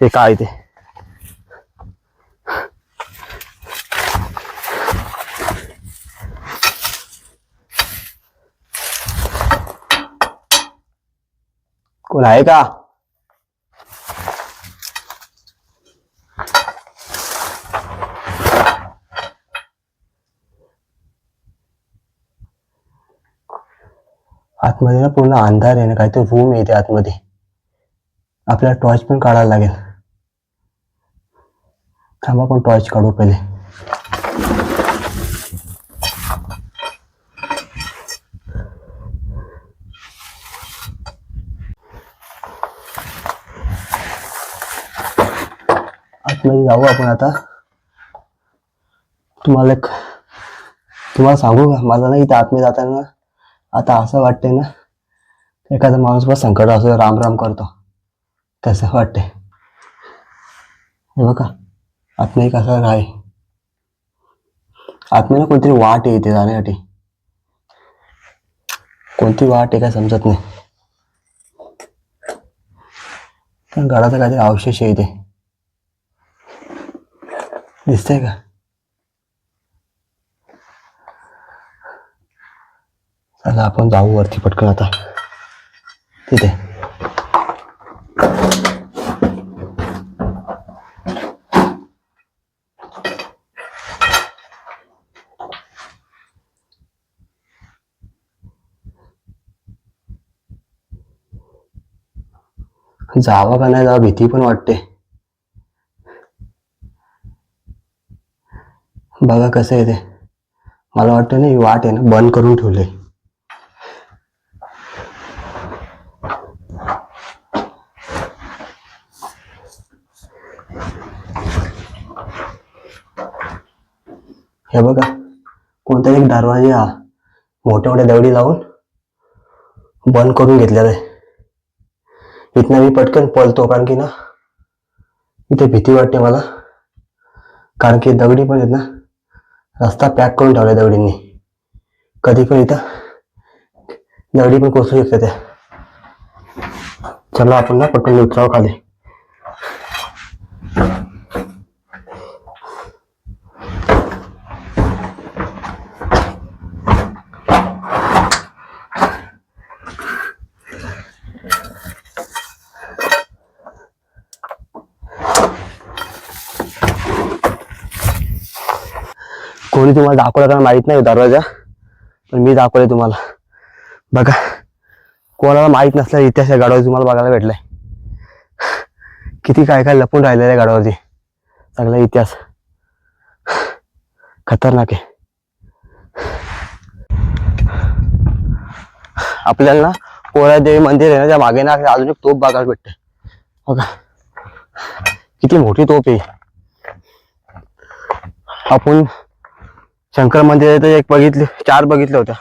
हे काय ते कोण आहे का? आतमध्ये ना पूर्ण अंधार आहे ना, काहीतरी रूम येते आतमध्ये. आपल्याला टॉर्च पण काढायला लागेल. थांबा पण टॉर्च काढू पहिले. आतमध्ये जाऊ आपण आता. तुम्हाला सांगू का, मला ना इथे आतमध्ये जाताना आता असं वाटतंय ना, एखादा माणूस बस संकट असं राम राम करतो तसं वाटतंय. हे बघा आतमध्ये कसं आहे, आतमध्ये कोणतरी वाट येते जाण्यासाठी. कोणती वाट आहे काय समजत नाही. पण गडाचा काहीतरी अवशेष आहे इथे. दिसतंय का? चला आपण जाऊ वरती पटकन आता. तिथे जावं का नाही जावं भीती पण वाटते. बघा कसं आहे ते. मला वाटतं ना ही वाट आहे ना बंद करून ठेवले. हे बघा कोणता एक दरवाजा मोठ्या मोठ्या दगडी लावून बंद करून घेतलेला आहे. इथनं मी पटकन पळतो कारण की ना इथे भीती वाटते मला. कारण की दगडी पण आहेत ना, रस्ता पॅक करून ठेवलाय दगडींनी. कधी पण इथं दगडी पण कोसळू शकते त्या. चला आपण ना पटकन उतरावं खाली. कोणी तुम्हाला दाखवलं का माहित नाही दरवाजा, पण मी दाखवले तुम्हाला. बघा कोणाला माहित नसल्या इतिहास या गडावर तुम्हाला बघायला भेटलाय. किती काय काय लपून राहिलेलं आहे गडावरती. सगळा इतिहास खतरनाक आहे. आपल्याला ना पोळादेवी मंदिर आहे ना त्या मागे ना अजून एक तोफ बघायला भेटते. बघा किती मोठी तोफ आहे. आपण शंकर मंदिर तर एक बघितले, 4 बघितले होत्या.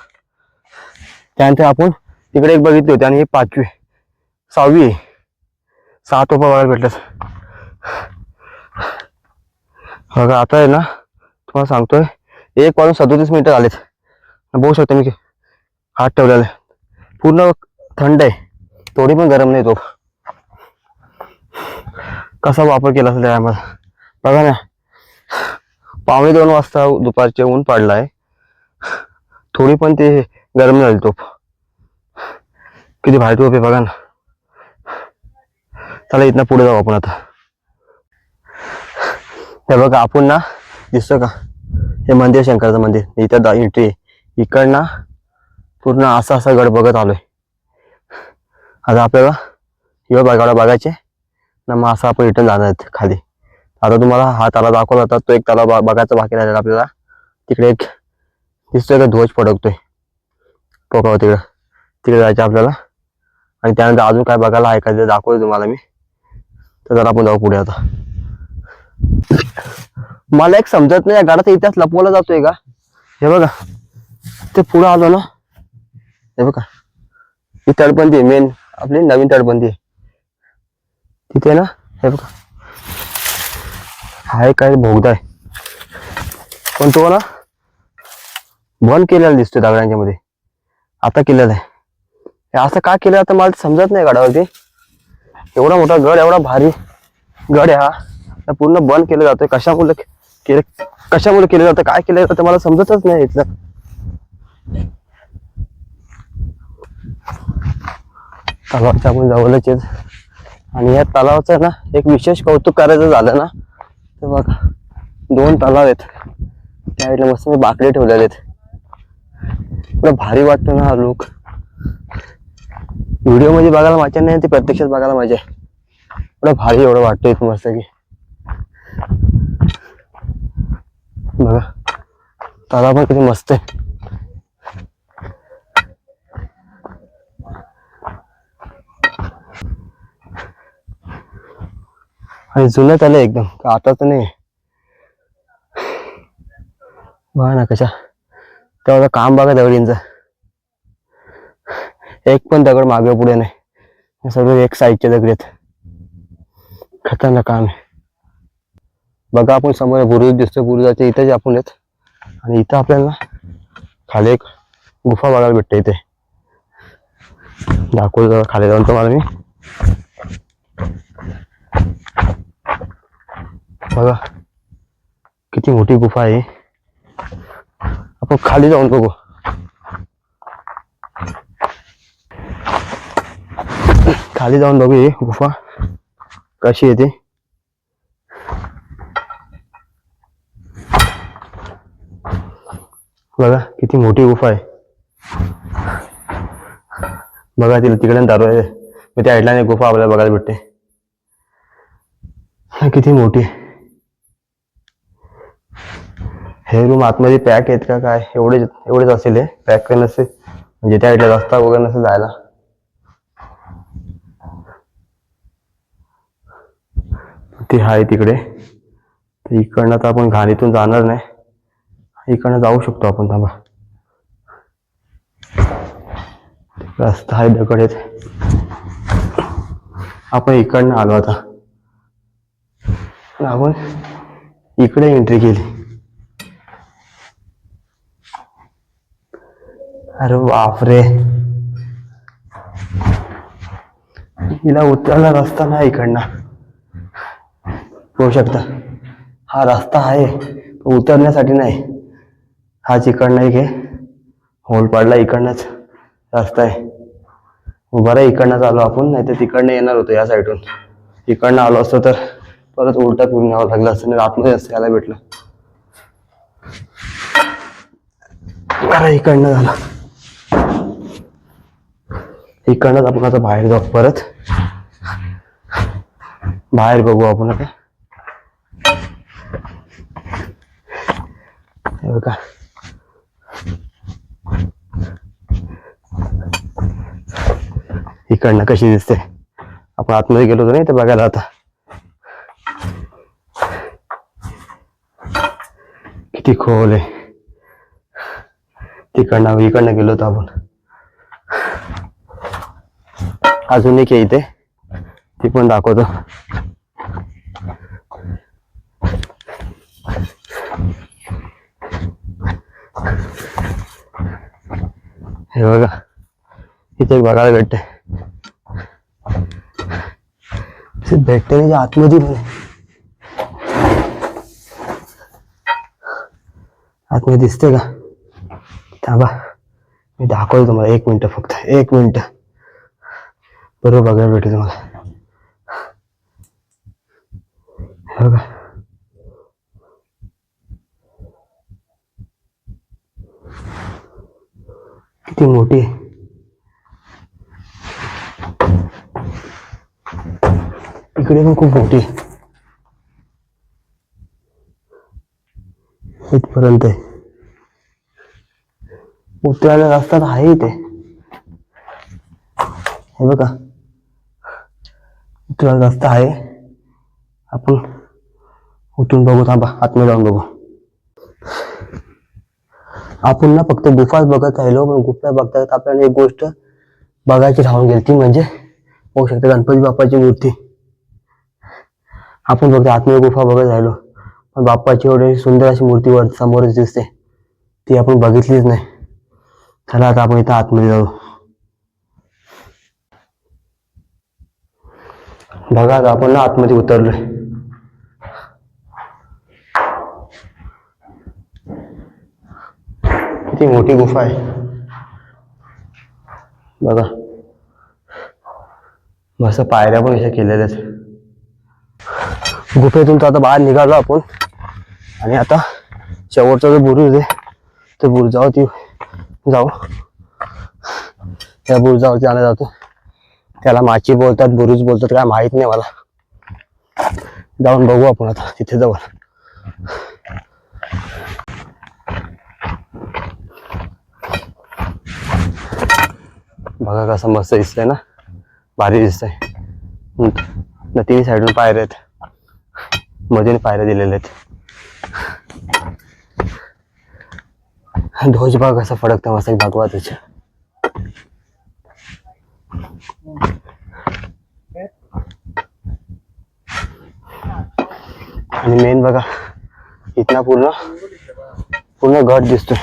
त्यानंतर आपण तिकडे एक बघितली होती आणि ही 5वी 6वी 6 तोफा बघायला भेटल्यात. बघा आता आहे ना तुम्हाला सांगतोय 1:37 झालेत. बघू शकता मी हात ठेवलेला आहे. पूर्ण थंड आहे, थोडी पण गरम नाही. तो कसा वापर केला असेल त्या टायमाला बघा ना. 1:15 वाजता दुपारचे ऊन पडलाय. थोडी पण ते गरम झाली तोफ. किती भारी तोफ आहे बघा ना. चला इथनं पुढे जाऊ आपण आता. हे बघा आपण ना दिसतं का हे मंदिर, शंकराचं मंदिर. इथं एंट्री इकडनं पूर्ण असा असा गड बघत आलोय. आता आपल्याला हे बघायला बघायचे ना, मग असं आपण रिटर्न जाणार आहेत खाली. आता तुम्हाला हा तलाव दाखवला होता, तो एक तलाव बघायचा बाकी राहिलेला आपल्याला. तिकडे एक दिसतोय का ध्वज फडकतोय टोकावर, तिकडे जायचं आपल्याला. आणि त्यानंतर अजून काय बघायला आहे का ते दाखवलं तुम्हाला मी. तर जरा आपण जाऊ पुढे आता. मला एक समजत नाही या गडाचा इतिहास लपवला जातोय का. हे बघा ते पुढे आलो ना, हे बघा ही तटबंदी आहे, मेन आपली नवीन तटबंदी आहे तिथे ना. हे बघा हाय काय बोगदा आहे, पण तो ना बंद केलेला दिसतोय दगडांच्या मध्ये. आता केलेला आहे. हे असं का केलं आता मला समजत नाही. गडावरती एवढा मोठा गड, एवढा भारी गड आहे हा, पूर्ण बंद केलं जातोय. कशामुळे केलं जातं, काय केलं जातं मला समजतच नाही इथलं. तलावाच्या आपण जवळच आहेत. आणि या तलावाचं ना एक विशेष कौतुक करायचं झालं ना तर बघा 2 तलाव आहेत. त्यावेळेला मस्त बाकडे ठेवलेले आहेत. एवढं भारी वाटतं ना हा लुक. व्हिडिओ मध्ये बघायला मजा नाही, ते प्रत्यक्षात बघायला मजा आहे. एवढं भारी एवढं वाटतं इथं मस्त की. बघा तलाव पण किती मस्त आहे. आणि जुनं तलाव एकदम, आता तर नाही. बघा ना कशा तेव्हा काम बघा दगडींचं. एक पण दगड मागे पुढे नाही, सगळे एक साईडचे दगड आहेत. खतरनाक काम आहे. बघा आपण समोर बुरुज दिसतोय, बुरुजाच्या इथेच आपण आहेत. आणि इथं आपल्याला खाली एक गुफा बघायला भेटते. इथे दाखवतो खाली जाऊन तुम्हाला मी. बघा किती मोठी गुफा आहे. आपण खाली जाऊन बघू. खाली जाऊन बघू ही गुफा कशी येते. बघा किती मोठी गुफा आहे. बघा तिला तिकडे दारू आहे. मी त्या साईडला गुफा आपल्याला बघायला भेटते. किती मोठी. हे रूम आतमध्ये पॅक आहेत का काय? एवढेच असेल हे. पॅक काही नसेल म्हणजे त्या साईडला रस्ता वगैरे नसेल जायला. ते आहे तिकडे. तर इकडनं तर आपण घाणीतून जाणार नाही. इकडनं जाऊ शकतो आपण. थांबा रस्ता आहे दगड आहेत. आपण इकडनं आलो आता. आपण इकडे एंट्री केली. अरे बापरे. हिला उतरायला रस्ता नाही इकडनं. होऊ शकता हा रस्ता आहे उतरण्यासाठी नाही. हाच इकडनं एक आहे होल पाडला. इकडनंच रस्ता आहे. बरं इकडनंच आलो आपण. नाही तर तिकडनं येणार होतो या साईडून. इकडनं आलो असतो तर परत उलटा फिरून यावं लागलं असतं. नाही आतमध्ये असं यायला भेटलं. बरं इकडनं झालं. इकडनंच आपण आता बाहेर जाऊ. परत बाहेर बघू आपण आता. हे बघा इकडनं कशी दिसते. आपण आतमध्ये गेलो होतो नाही ते बघायला आता. किती खोल आहे. इकडनं गेलो होतो आपण. अजून एक आहे इथे. ती पण दाखवतो. हे बघा इथे एक बघायला भेटते. भेटते आतमध्ये पण. आतमध्ये दिसते का? थांबा मी दाखवतो तुम्हाला. 1 मिनिट फक्त 1 मिनिट. बरोबर बघायला भेटेल तुम्हाला. बघा किती मोठी आहे. इकडे पण खूप मोठी आहे. इथपर्यंत आहे. उतरायला रस्ता तर आहे इथे. हे बघा उतरायला रस्ता आहे. आपण उठून बघू. थांबा आतमध्ये जाऊन बघू. आपण ना फक्त गुफाच बघत राहिलो. पण गुफा बघता आपल्याला एक गोष्ट बघायची राहून गेली. ती म्हणजे होऊ शकते गणपती बाप्पाची मूर्ती. आपण फक्त आतमध्ये गुफा बघत राहिलो पण बाप्पाची एवढी सुंदर अशी मूर्ती वर समोरच दिसते. ती आपण बघितलीच नाही. चला आता आपण इथं आतमध्ये जाऊ. बघा आता आपण ना आतमध्ये उतरलोय. किती मोठी गुफा आहे बघा. मस्त पायऱ्या पण अशा केलेल्या आहेत. गुफेतून तर आता बाहेर निघालो आपण. आणि आता शेवटचा जो बुरुज आहे तो बुरुजावरती जाऊ. त्या बुरुजावरती आला जातो. त्याला माची बोलतात बुरुज बोलतात काय माहित नाही मला. जाऊन बघू आपण आता तिथे जाऊ. बघा कसं मस्त दिसतंय ना. भारी दिसतंय. तिन्ही साईडून पायऱ्या आहेत. मध्ये पायऱ्या दिलेल्या आहेत. ध्वज बघ कसा फडकता मस्त भगवा त्याच्या. आणि मेन बघा इथना पूर्ण गड दिसतोय.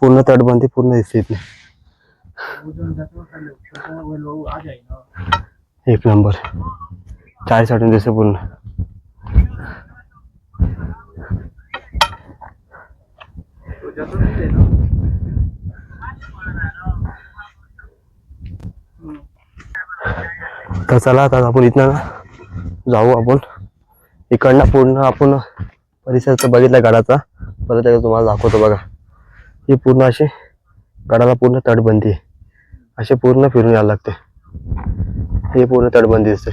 पूर्ण तटबंदी पूर्ण दिसते इथली. एक नंबर 40 आठवण दिवस पूर्ण. तर चला आता आपण इथनं जाऊ. आपण इकडनं पूर्ण आपण परिसर बघितला गडाचा. परत एकदा तुम्हाला दाखवतो बघा. ही पूर्ण अशी गडाला पूर्ण तटबंदी आहे. असे पूर्ण फिरून यायला लागते. हे पूर्ण तटबंदी असते.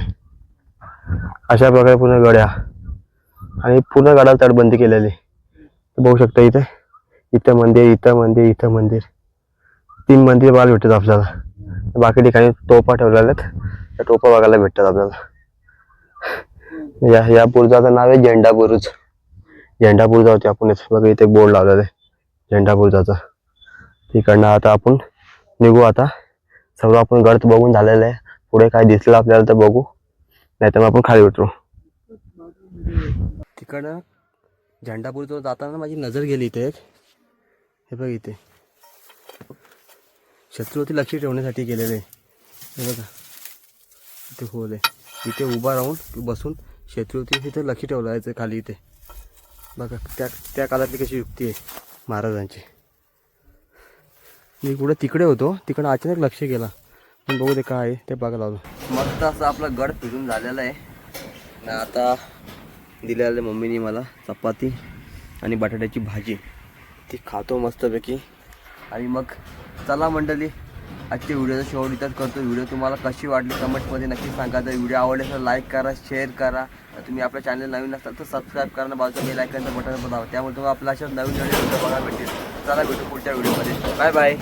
अशा प्रकारे पूर्ण गड्या आणि पूर्ण गडाला तटबंदी केलेली. बघू शकता इथे इथं मंदिर, इथं मंदिर, इथं मंदिर. 3 मंदिर बघायला भेटतात आपल्याला. बाकी ठिकाणी तोफा ठेवलेल्या आहेत. त्या तोफा बघायला भेटतात आपल्याला. या बुरुजाचं नाव आहे झेंडा बुरुज. झेंडा बुरुजावरती आपण बघा इथे बोर्ड लावलेला आहे झेंडा बुरुजाचा. तिकडनं आता आपण निघू. आता सर्व आपण गड बघून झालेलं आहे. पुढे काय दिसलं आपल्याला तर बघू, नाहीतर मग आपण खाली उतरू. तिकडं झेंडा बुरुजावर जाताना माझी नजर गेली इथे एक. हे बघ इथे शत्रूवरती लक्ष ठेवण्यासाठी गेलेले आहे. हे बघा इथे खोल आहे. इथे उभा राहून बसून शत्रूवरती इथे लक्ष ठेवलं आहे खाली. इथे बघा त्या काळातली कशी युक्ती आहे महाराजांची. मी कुठे तिकडे होतो, तिकडं अचानक लक्ष गेला. पण बघू दे काय आहे ते बघायला लावलं. मस्त असं आपला गड फिरून झालेला आहे. आता दिलेलं मम्मीने मला चपाती आणि बटाट्याची भाजी. ती खातो मस्तपैकी. आणि मग चला मंडळी, आजच्या व्हिडिओचा शेवट इथंच करतो. व्हिडिओ तुम्हाला कशी वाटली कमेंटमध्ये नक्की सांगा. जर व्हिडिओ आवडले तर लाईक करा, शेअर करा. तुम्ही आपल्या चॅनल नवीन असाल तर सबस्क्राईब करा, बाजूला बेल आयकॉनचं बटन दाबा. त्यामुळे तुम्हाला आपल्या अशाच नवीन व्हिडिओ बघायला भेटेल. चला भेटू पुढच्या व्हिडिओमध्ये. Bye bye.